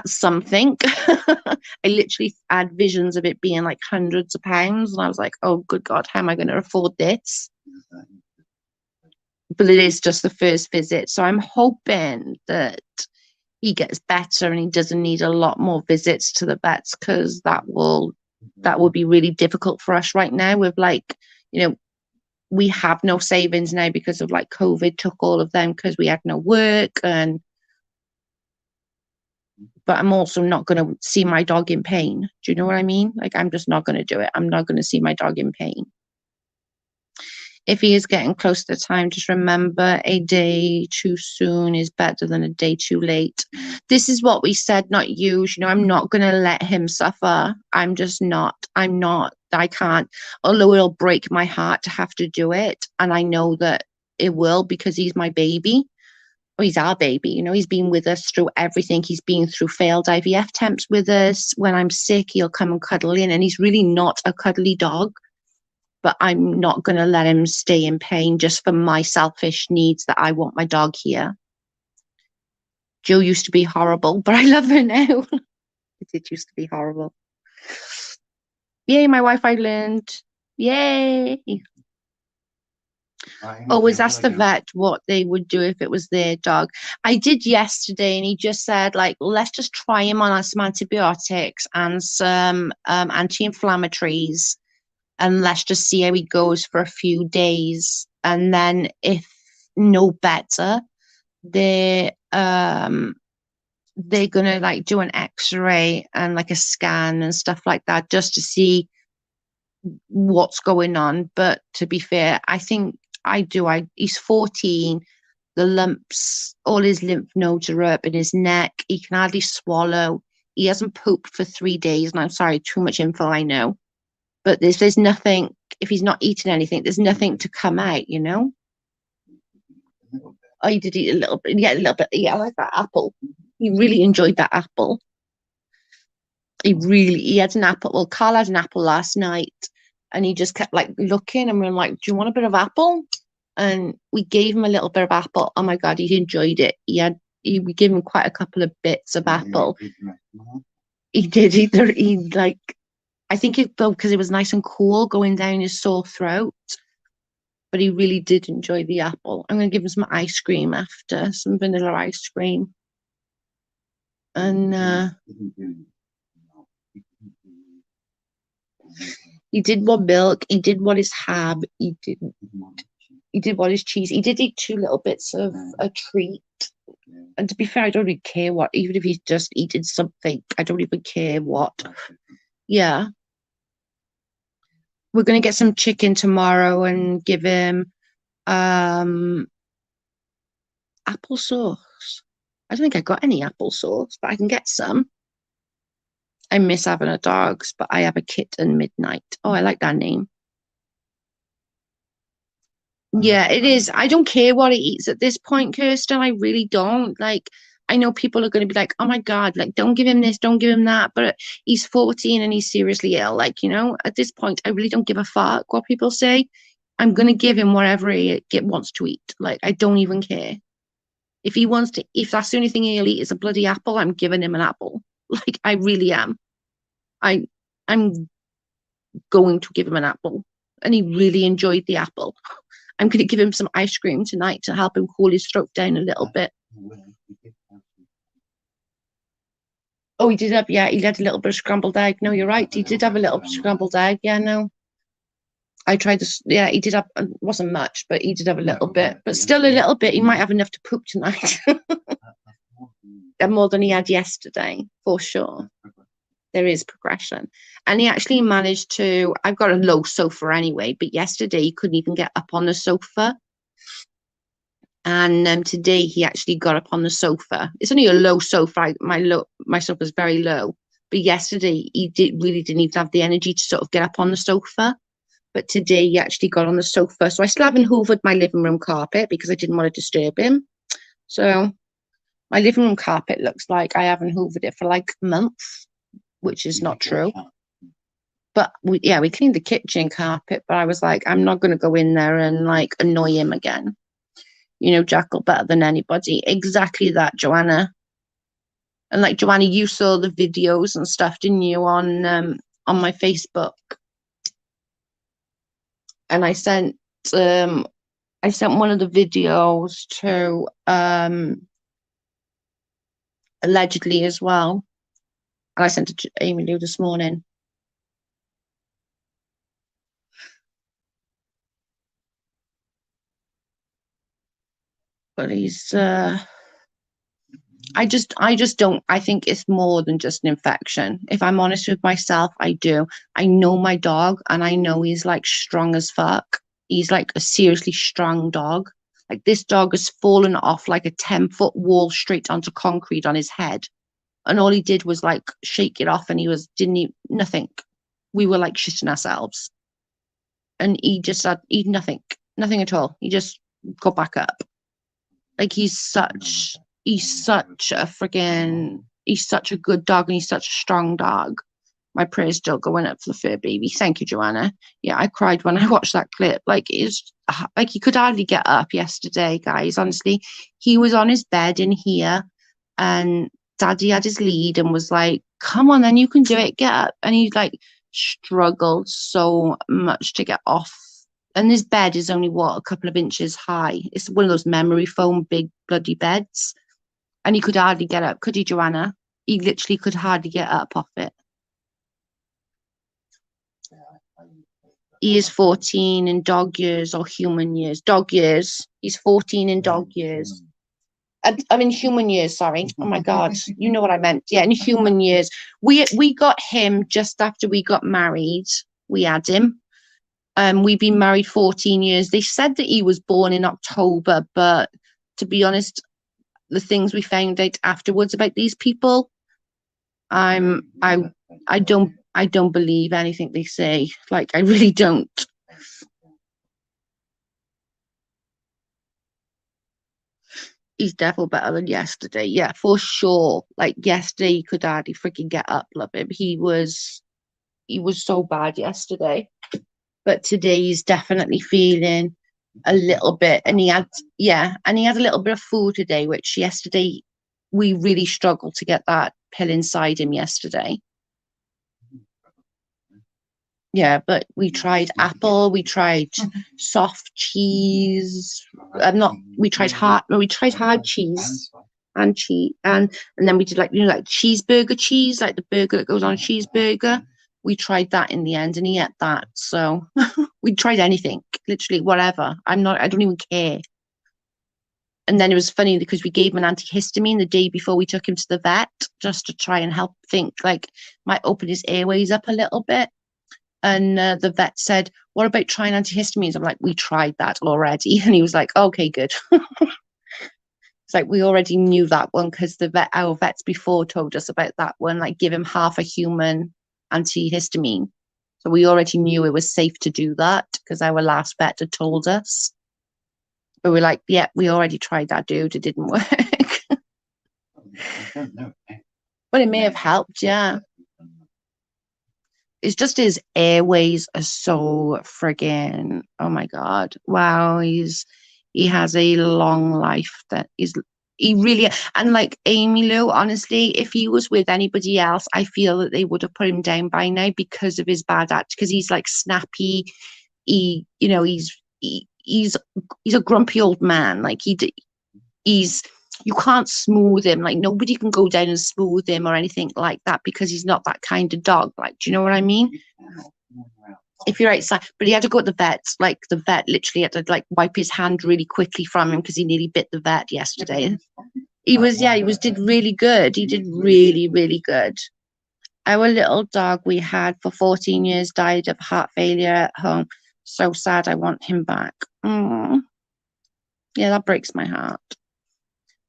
something. I literally had visions of it being like hundreds of pounds, and I was like, oh, good God, how am I going to afford this? But it is just the first visit. So I'm hoping that he gets better and he doesn't need a lot more visits to the vets, because that will be really difficult for us right now with, like, you know, we have no savings now because of like COVID took all of them because we had no work. But I'm also not going to see my dog in pain. Do you know what I mean? Like, I'm just not going to do it. I'm not going to see my dog in pain. If he is getting close to the time, just remember a day too soon is better than a day too late. This is what we said, not you. You know, I'm not going to let him suffer. I'm just not. I can't. Although it'll break my heart to have to do it. And I know that it will, because he's my baby. Well, he's our baby, you know, he's been with us through everything. He's been through failed IVF attempts with us. When I'm sick, he'll come and cuddle in, and he's really not a cuddly dog, but I'm not going to let him stay in pain just for my selfish needs that I want my dog here. Joe used to be horrible, but I love her now. It did used to be horrible. Yay, my Wi-Fi learned. Yay. Always ask the vet what they would do if it was their dog. I did yesterday, and he just said, like, let's just try him on some antibiotics and some anti-inflammatories, and let's just see how he goes for a few days. And then if no better, they're gonna like do an x-ray and like a scan and stuff like that, just to see what's going on. But to be fair, I think he's 14. The lumps, all his lymph nodes are up in his neck. He can hardly swallow. He hasn't pooped for 3 days. And I'm sorry, too much info, I know. But there's nothing, if he's not eating anything, there's nothing to come out, you know? Oh, he did eat a little bit. Yeah, a little bit. Yeah, I like that apple. He really enjoyed that apple. He had an apple. Well, Carl had an apple last night, and he just kept like looking, and we were like, do you want a bit of apple? And we gave him a little bit of apple. Oh my God, he enjoyed it. We gave him quite a couple of bits of apple. He did. I think because it was nice and cool going down his sore throat. But he really did enjoy the apple. I'm going to give him some ice cream after, some vanilla ice cream. And he did want milk. He did want his ham. He did want his cheese. He did eat 2 little bits of a treat. And to be fair, I don't really care what, even if he's just eating something, I don't even care what. Yeah. We're going to get some chicken tomorrow and give him applesauce. I don't think I got any applesauce, but I can get some. I miss having a dogs, but I have a kitten Midnight. Oh, I like that name. Yeah, it is. I don't care what he eats at this point, Kirsten. I really don't. Like, I know people are going to be like, oh my God, like, don't give him this, don't give him that. But he's 14 and he's seriously ill. Like, you know, at this point, I really don't give a fuck what people say. I'm going to give him whatever he wants to eat. Like, I don't even care. If that's the only thing he'll eat is a bloody apple, I'm giving him an apple. Like, I really am. I'm going to give him an apple. And he really enjoyed the apple. I'm going to give him some ice cream tonight to help him cool his throat down a little bit. Oh, he had a little bit of scrambled egg. No, you're right. He did have a little scrambled egg. Yeah, no. I tried to, yeah, he did have, wasn't much, but he did have a little bit. But still a little bit. He might have enough to poop tonight. More than he had yesterday, for sure. There is progression. And he actually managed to, I've got a low sofa anyway, but yesterday he couldn't even get up on the sofa. And today he actually got up on the sofa. It's only a low sofa. My sofa is very low. But yesterday he really didn't even have the energy to sort of get up on the sofa. But today he actually got on the sofa. So I still haven't hoovered my living room carpet because I didn't want to disturb him. So my living room carpet looks like I haven't hoovered it for like a month, which is not true. But we cleaned the kitchen carpet, but I was like, I'm not going to go in there and like annoy him again. You know, Jackal better than anybody. Exactly that, Joanna. And like, Joanna, you saw the videos and stuff, didn't you, on my Facebook? And I sent one of the videos to allegedly as well. And I sent it to Amy Lou this morning. But he's I just don't, I think it's more than just an infection. If I'm honest with myself, I do. I know my dog and I know he's like strong as fuck. He's like a seriously strong dog. Like this dog has fallen off like a 10-foot wall straight onto concrete on his head. And all he did was like shake it off and nothing. We were like shitting ourselves. And he just had nothing at all. He just got back up. Like he's such a friggin' he's such a good dog and he's such a strong dog. My prayers still going up for the fur baby. Thank you, Joanna. Yeah, I cried when I watched that clip. Like it's like he could hardly get up yesterday, guys. Honestly, he was on his bed in here, and Daddy had his lead and was like, "Come on, then you can do it. Get up." And he like struggled so much to get off. And his bed is only what, a couple of inches high. It's one of those memory foam big bloody beds, and he could hardly get up, could he, Joanna? He literally could hardly get up off it. He is 14 in dog years or human years. Dog years. He's 14 in dog years. I mean human years, sorry. Oh my God. You know what I meant. Yeah, in human years. We got him just after we got married. We had him. We've been married 14 years. They said that he was born in October, but to be honest, the things we found out afterwards about these people, I don't believe anything they say. Like, I really don't. He's definitely better than yesterday. Yeah, for sure. Like yesterday, he could hardly freaking get up. Love him. He was so bad yesterday, but today he's definitely feeling a little bit. And he had a little bit of food today, which yesterday we really struggled to get that pill inside him yesterday. Yeah, but we tried apple, we tried soft cheese. We tried hard cheese and then we did like like cheeseburger cheese, like the burger that goes on a cheeseburger. We tried that in the end, and he ate that. So we tried anything, literally whatever. I don't even care. And then it was funny because we gave him an antihistamine the day before we took him to the vet, just to try and help think, like, might open his airways up a little bit. And the vet said, "What about trying antihistamines?" I'm like, "We tried that already." And he was like, "Okay, good." It's like, we already knew that one because our vets before told us about that one, like give him half a human antihistamine. So we already knew it was safe to do that because our last vet had told us. But we're like, yeah, we already tried that, dude. It didn't work. But it may have helped, yeah. It's just his airways are so friggin', oh my God. Wow, he has a long life he really, and like Amy Lou, honestly, if he was with anybody else, I feel that they would have put him down by now because of his bad act, because he's like snappy. He's a grumpy old man. Like you can't smooth him. Like nobody can go down and smooth him or anything like that because he's not that kind of dog. Like, do you know what I mean? If you're outside, but he had to go to the vet. Like the vet literally had to like wipe his hand really quickly from him because he nearly bit the vet yesterday. He did really good. He did really, really good. Our little dog we had for 14 years died of heart failure at home. So sad. I want him back. Yeah, that breaks my heart.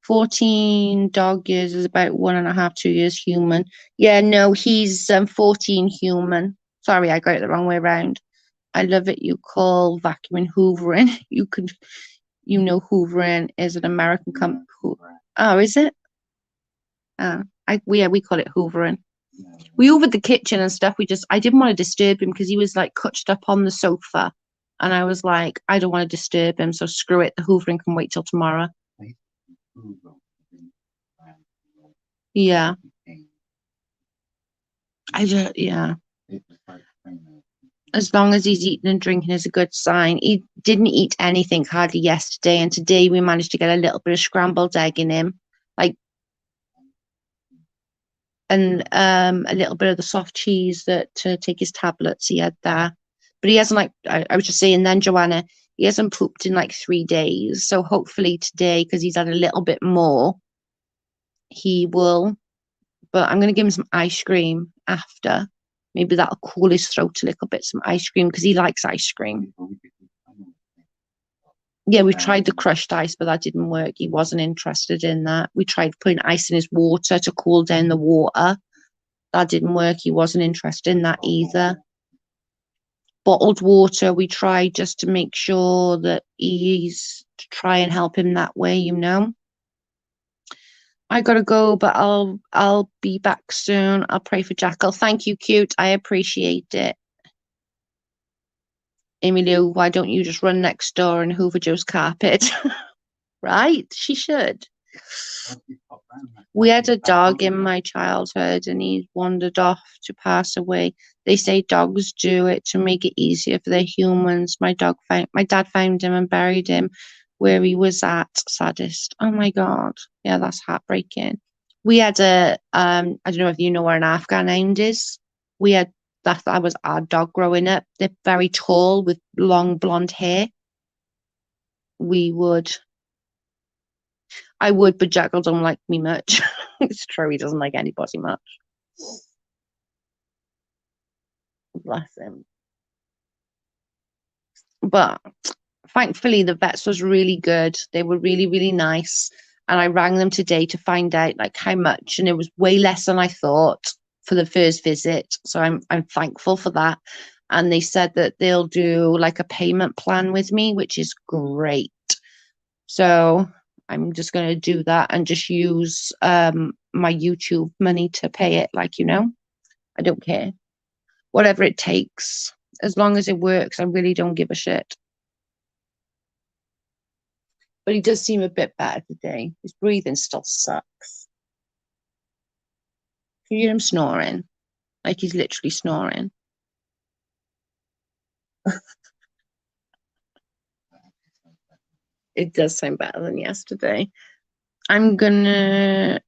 14 dog years is about 1.5, 2 years human. Yeah, no, he's 14 human. Sorry, I got it the wrong way around. I love it. You call vacuuming hoovering. Hoovering is an American company. Oh, is it? We call it hoovering. We hoovered the kitchen and stuff. I didn't want to disturb him because he was like couched up on the sofa, and I was like, I don't want to disturb him, so screw it. The hoovering can wait till tomorrow. Yeah. Yeah. As long as he's eating and drinking is a good sign. He didn't eat anything hardly yesterday, and today we managed to get a little bit of scrambled egg in him, and a little bit of the soft cheese to take his tablets. He had that, but he hasn't I was just saying then, Joanna, he hasn't pooped in like 3 days. So hopefully today, because he's had a little bit more, he will. But I'm going to give him some ice cream after. Maybe that'll cool his throat a little bit, some ice cream, because he likes ice cream. Yeah, we tried the crushed ice, but that didn't work. He wasn't interested in that. We tried putting ice in his water to cool down the water. That didn't work. He wasn't interested in that either. Bottled water, we tried just to make sure that he's to try and help him that way, you know. I gotta go, but I'll be back soon. I'll pray for Jackal. Thank you, cute. I appreciate it. Emilio, why don't you just run next door and hoover Joe's carpet? Right? She should. We had a dog in my childhood and he wandered off to pass away. They say dogs do it to make it easier for the humans. My dad found him and buried him where he was at. Saddest. Oh my God. Yeah, that's heartbreaking. We had I don't know if you know where an Afghan hound is. We had that was our dog growing up. They're very tall with long blonde hair. I would, but Jackal don't like me much. It's true, he doesn't like anybody much. Bless him. But thankfully, the vets was really good. They were really, really nice. And I rang them today to find out like how much, and it was way less than I thought for the first visit. So I'm thankful for that. And they said that they'll do like a payment plan with me, which is great. So I'm just going to do that and just use my YouTube money to pay it. Like, you know, I don't care. Whatever it takes. As long as it works, I really don't give a shit. But he does seem a bit better today. His breathing still sucks. Can you hear him snoring? Like he's literally snoring. It does sound better than yesterday. I'm gonna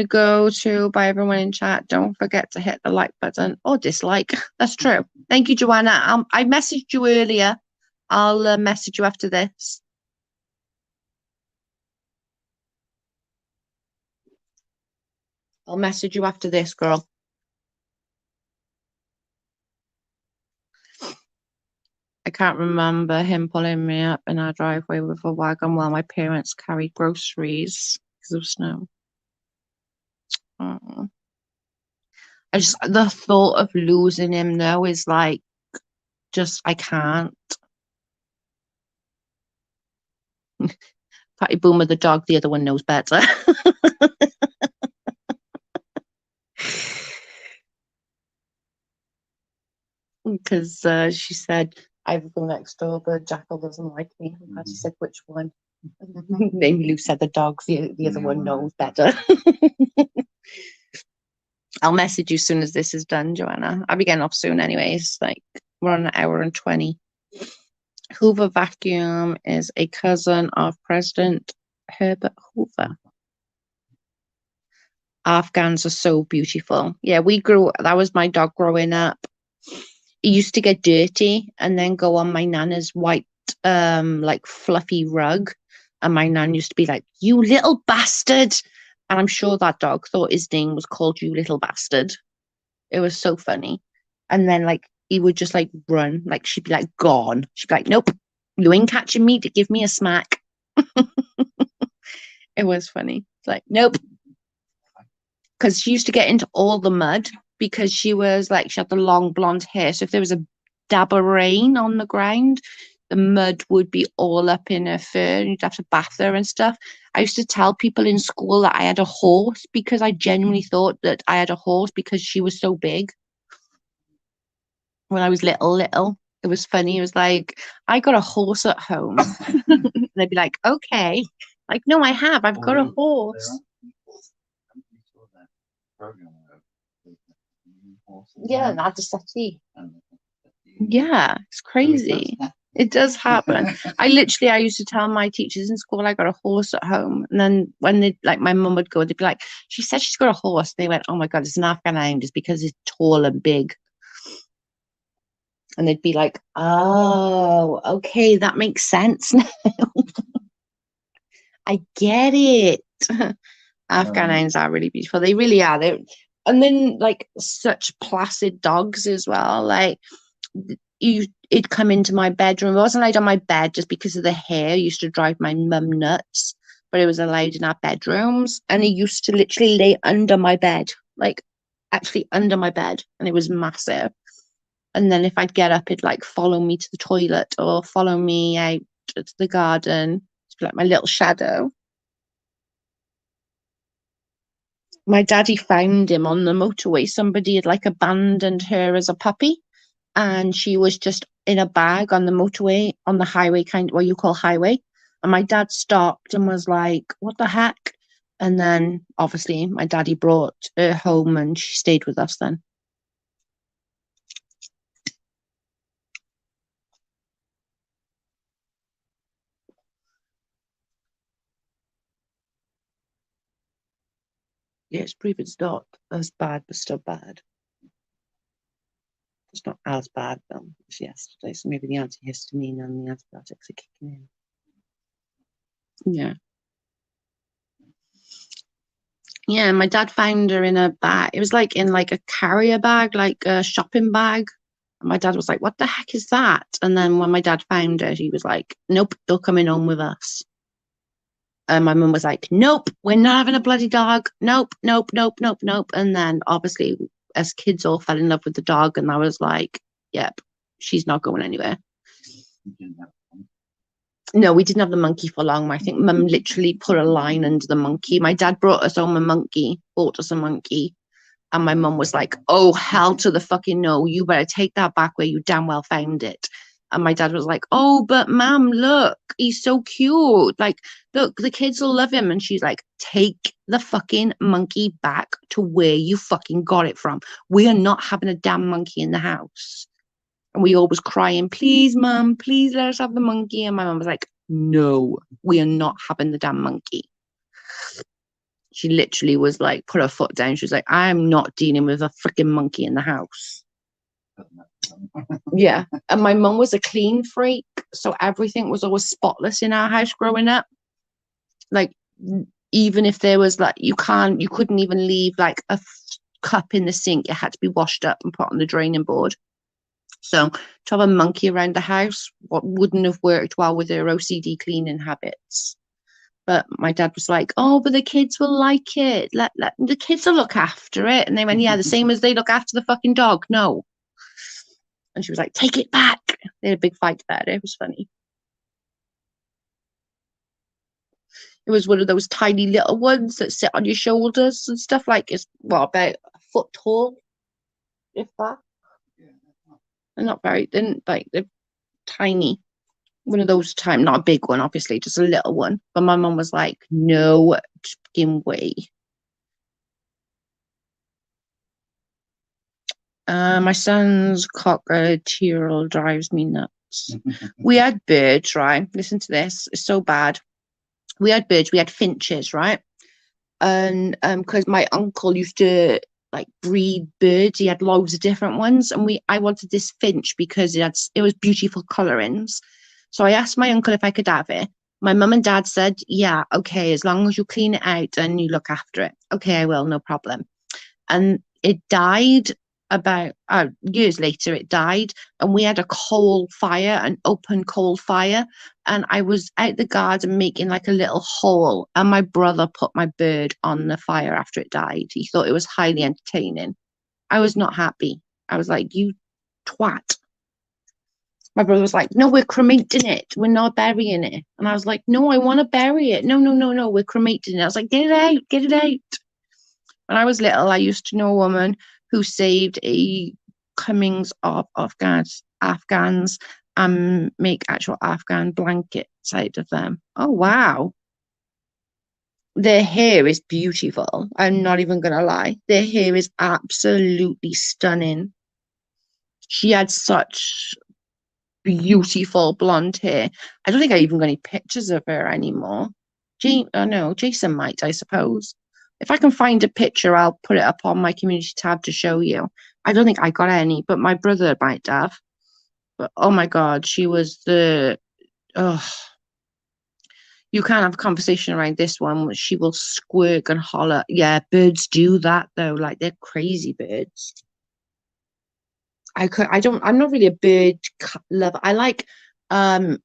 go to by everyone in chat. Don't forget to hit the like button or dislike. That's true. Thank you, Joanna. I messaged you earlier. I'll message you after this. I'll message you after this, girl. I can't remember him pulling me up in our driveway with a wagon while my parents carried groceries because of snow. Oh. The thought of losing him though is like, just, I can't. Patty Boomer, the dog, the other one knows better. Because she said, I would go next door, but Jackal doesn't like me. And Patty said, which one? Maybe Lou said the dog, the other one knows better. I'll message you as soon as this is done, Joanna. I'll be getting off soon anyways. Like, we're on 1 hour and 20. Hoover Vacuum is a cousin of President Herbert Hoover. Afghans are so beautiful. Yeah, that was my dog growing up. It used to get dirty and then go on my nana's white, like fluffy rug. And my nan used to be like, you little bastard. And I'm sure that dog thought his name was called You Little Bastard. It was so funny. And then like he would just like run, like she'd be like gone. She'd be like, nope, you ain't catching me to give me a smack. It was funny. It's like, nope. Because she used to get into all the mud because she had the long blonde hair. So if there was a dab of rain on the ground, the mud would be all up in her fur and you'd have to bath her and stuff. I used to tell people in school that I had a horse because I genuinely thought that I had a horse because she was so big. When I was little, it was funny. It was like, I got a horse at home. And they'd be like, okay. Like, no, I've got a horse. Yeah, and add the settee. Yeah, it's crazy. It does happen. I used to tell my teachers in school I got a horse at home. And then when my mum would go, they'd be like, she said she's got a horse. They went, oh my God, it's an Afghan hound. It's because it's tall and big. And they'd be like, oh, okay, that makes sense now. I get it. Afghan hounds are really beautiful. They really are. And then like such placid dogs as well. Like it'd come into my bedroom. It wasn't allowed on my bed just because of the hair. It used to drive my mum nuts, but it was allowed in our bedrooms. And he used to literally lay under my bed, like actually under my bed, and it was massive. And then if I'd get up, it'd like follow me to the toilet or follow me out to the garden. It's like my little shadow. My daddy found him on the motorway. Somebody had like abandoned her as a puppy, and she was just in a bag on the motorway, on the highway, kind of what you call highway. And my dad stopped and was like, "What the heck?" And then obviously my daddy brought her home and she stayed with us then. Yeah, it's proof it's not as bad, but still bad. It's not as bad though as yesterday. So maybe the antihistamine and the antibiotics are kicking in. Yeah. Yeah, my dad found her in a bag. It was like in like a carrier bag, like a shopping bag. And my dad was like, "What the heck is that?" And then when my dad found her, he was like, "Nope, you're coming home with us." And my mum was like, "Nope, we're not having a bloody dog. Nope, nope, nope, nope, nope." And then obviously, as kids, all fell in love with the dog, and I was like, "Yep, she's not going anywhere." No, we didn't have the monkey for long. I think mum literally put a line under the monkey. My dad brought us home a monkey, bought us a monkey. And my mum was like, "Oh, hell to the fucking no. You better take that back where you damn well found it." And my dad was like, "Oh, but ma'am, look, he's so cute. Like, look, the kids will love him." And she's like, "Take the fucking monkey back to where you fucking got it from. We are not having a damn monkey in the house." And we all was crying, "Please, mum, please let us have the monkey." And my mum was like, "No, we are not having the damn monkey." She literally was like, put her foot down. She was like, "I am not dealing with a freaking monkey in the house." Yeah. And my mum was a clean freak. So everything was always spotless in our house growing up. Like, even if there was like, you couldn't even leave like a cup in the sink. It had to be washed up and put on the draining board. So to have a monkey around the house, what wouldn't have worked well with her OCD cleaning habits. But my dad was like, "Oh, but the kids will like it. Let the kids will look after it." And they went, "Yeah, the same as they look after the fucking dog. No." And she was like, "Take it back." They had a big fight about it. It was funny. It was one of those tiny little ones that sit on your shoulders and stuff, like it's well about a foot tall, if that. They're not very, they're tiny. One of those time, not a big one, obviously, just a little one. But my mum was like, "No fucking way." My son's cockatiel drives me nuts. We had birds, right? Listen to this. It's so bad. We had birds. We had finches, right? And because my uncle used to like breed birds, he had loads of different ones, and I wanted this finch because it was beautiful colorings. So I asked my uncle if I could have it. My mum and dad said, "Yeah, okay, as long as you clean it out and you look after it." "Okay, I will, no problem." And it died about years later. It died, and we had a coal fire, an open coal fire, and I was out the garden making like a little hole, and my brother put my bird on the fire after it died. He thought it was highly entertaining. I was not happy. I was like, "You twat." My brother was like, "No, we're cremating it. We're not burying it." And I was like, "No, I want to bury it. No, no, no, no, we're cremating it." I was like, "Get it out, get it out." When I was little, I used to know a woman who saved a comings of Afghans and make actual Afghan blankets out of them. Oh, wow. Their hair is beautiful. I'm not even going to lie. Their hair is absolutely stunning. She had such beautiful blonde hair. I don't think I even got any pictures of her anymore. No, Jason might, I suppose. If I can find a picture, I'll put it up on my community tab to show you. I don't think I got any, but my brother might have. But oh my God, she was the. Oh, you can't have a conversation around this one. She will squirk and holler. Yeah, birds do that though. Like they're crazy birds. I'm not really a bird lover. I like um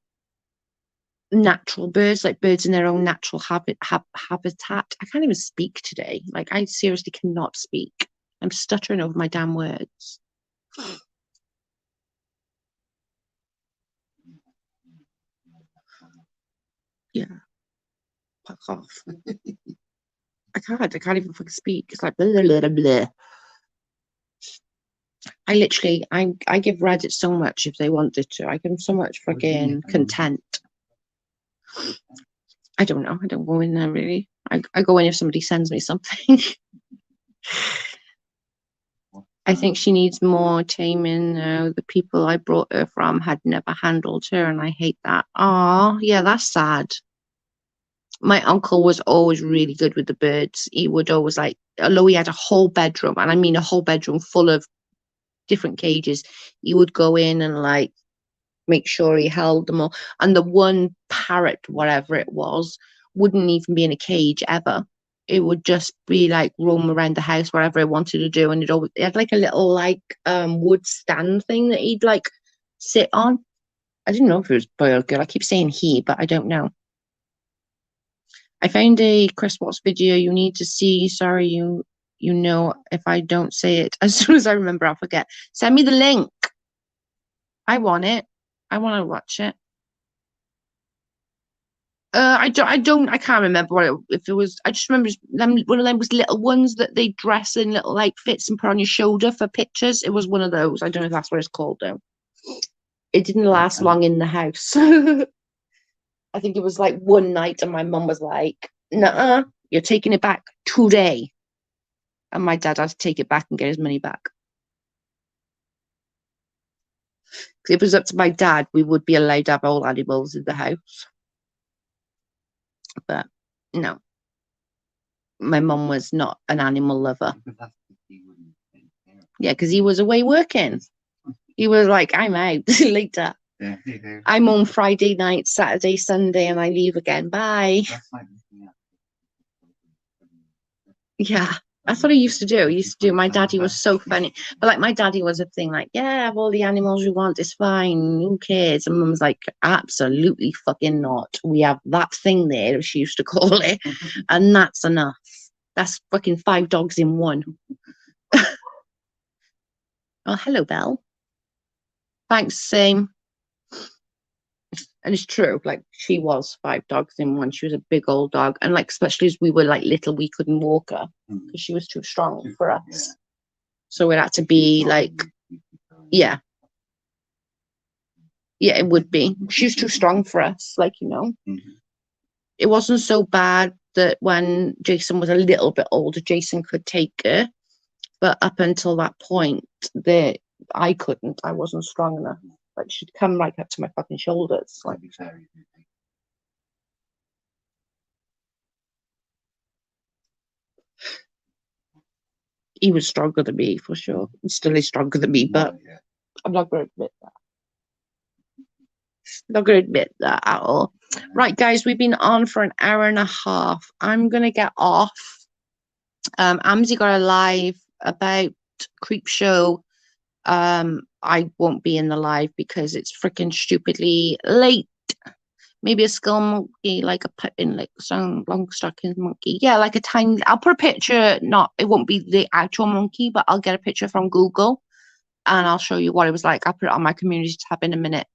natural birds, like birds in their own natural habitat. I can't even speak today. Like I seriously cannot speak. I'm stuttering over my damn words. Yeah, fuck off. I can't even fucking speak. It's like blah, blah, blah, blah. I give Reddit so much if they wanted to. I give them so much fucking content. I don't know. I don't go in there really. I go in if somebody sends me something. I think she needs more taming now. The people I brought her from had never handled her, and I hate that. Oh, yeah, that's sad. My uncle was always really good with the birds. He would always like, although he had a whole bedroom, and I mean a whole bedroom full of different cages, he would go in and like make sure he held them all. And the one parrot, whatever it was, wouldn't even be in a cage ever. It would just be like roam around the house wherever it wanted to do, and it had like a little like wood stand thing that he'd like sit on. I didn't know if it was boy or girl. I keep saying he, but I don't know. I found a Chris Watts video you need to see. Sorry, you know if I don't say it as soon as I remember, I'll forget. Send me the link. I want it. I want to watch it. I can't remember if it was. I just remember one of them was little ones that they dress in little like fits and put on your shoulder for pictures. It was one of those. I don't know if that's what it's called though. It didn't last long in the house. I think it was like one night, and my mum was like, "Nuh-uh, you're taking it back today." And my dad had to take it back and get his money back. If it was up to my dad, we would be allowed to have all animals in the house. But no, my mum was not an animal lover. Yeah, because he was away working. He was like, I'm out later. Yeah, I'm on Friday night, Saturday, Sunday, and I leave again. Bye. Yeah, that's what I used to do. My daddy was so funny. But like my daddy was a thing like, yeah, have all the animals you want, it's fine. Who cares? And mum's like, absolutely fucking not. We have that thing there, as she used to call it, and that's enough. That's fucking 5 dogs in one. Oh, hello, Belle. Thanks, same. And it's true, like she was 5 dogs in one. She was a big old dog. And like, especially as we were like little, we couldn't walk her because she was too strong for us. So it had to be like, yeah. Yeah, it would be. She was too strong for us, like, you know. It wasn't so bad that when Jason was a little bit older, Jason could take her. But up until that point, I couldn't. I wasn't strong enough. Like she'd come right up to my fucking shoulders. Like he was stronger than me for sure. He still is stronger than me, but I'm not going to admit that. Not going to admit that at all. Right, guys, we've been on for an hour and a half. I'm going to get off. Amzi got a live about Creepshow. I won't be in the live because it's freaking stupidly late. Maybe a skull monkey, like a pudding, like some long stocking monkey. Yeah, like a tiny. I'll put a picture. Not, it won't be the actual monkey, but I'll get a picture from Google, and I'll show you what it was like. I'll put it on my community tab in a minute.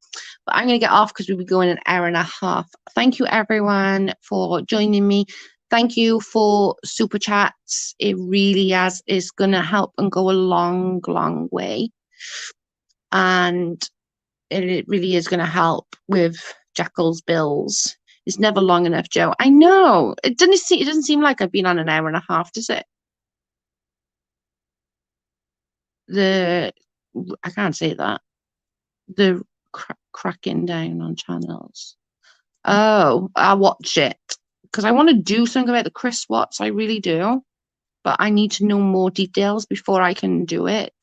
But I'm going to get off because we'll be going an hour and a half. Thank you, everyone, for joining me. Thank you for super chats. It really is going to help and go a long, long way. And it really is going to help with Jackal's bills. It's never long enough, Joe. I know. It doesn't seem like I've been on an hour and a half, does it? I can't say that. The cracking down on channels. Oh, I'll watch it because I want to do something about the Chris Watts. I really do, but I need to know more details before I can do it.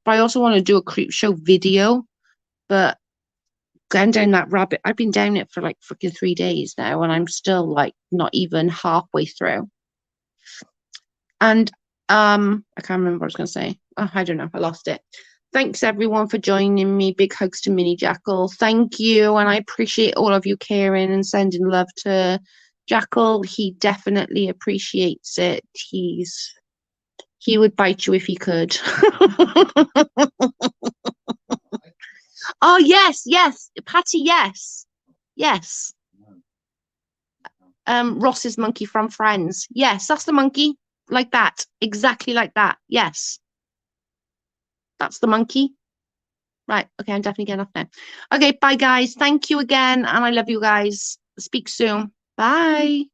But I also want to do a Creepshow video. But going down that rabbit, I've been down it for like freaking 3 days now, and I'm still like not even halfway through. And I can't remember what I was going to say. Oh, I don't know. I lost it. Thanks everyone for joining me. Big hugs to Mini Jackal. Thank you. And I appreciate all of you caring and sending love to Jackal. He definitely appreciates it. He would bite you if he could. Oh, yes. Patty, yes. Yes. Ross's monkey from Friends. Yes, that's the monkey. Like that. Exactly like that. Yes. That's the monkey. Right. Okay, I'm definitely getting off now. Okay, bye guys. Thank you again. And I love you guys. Speak soon. Bye.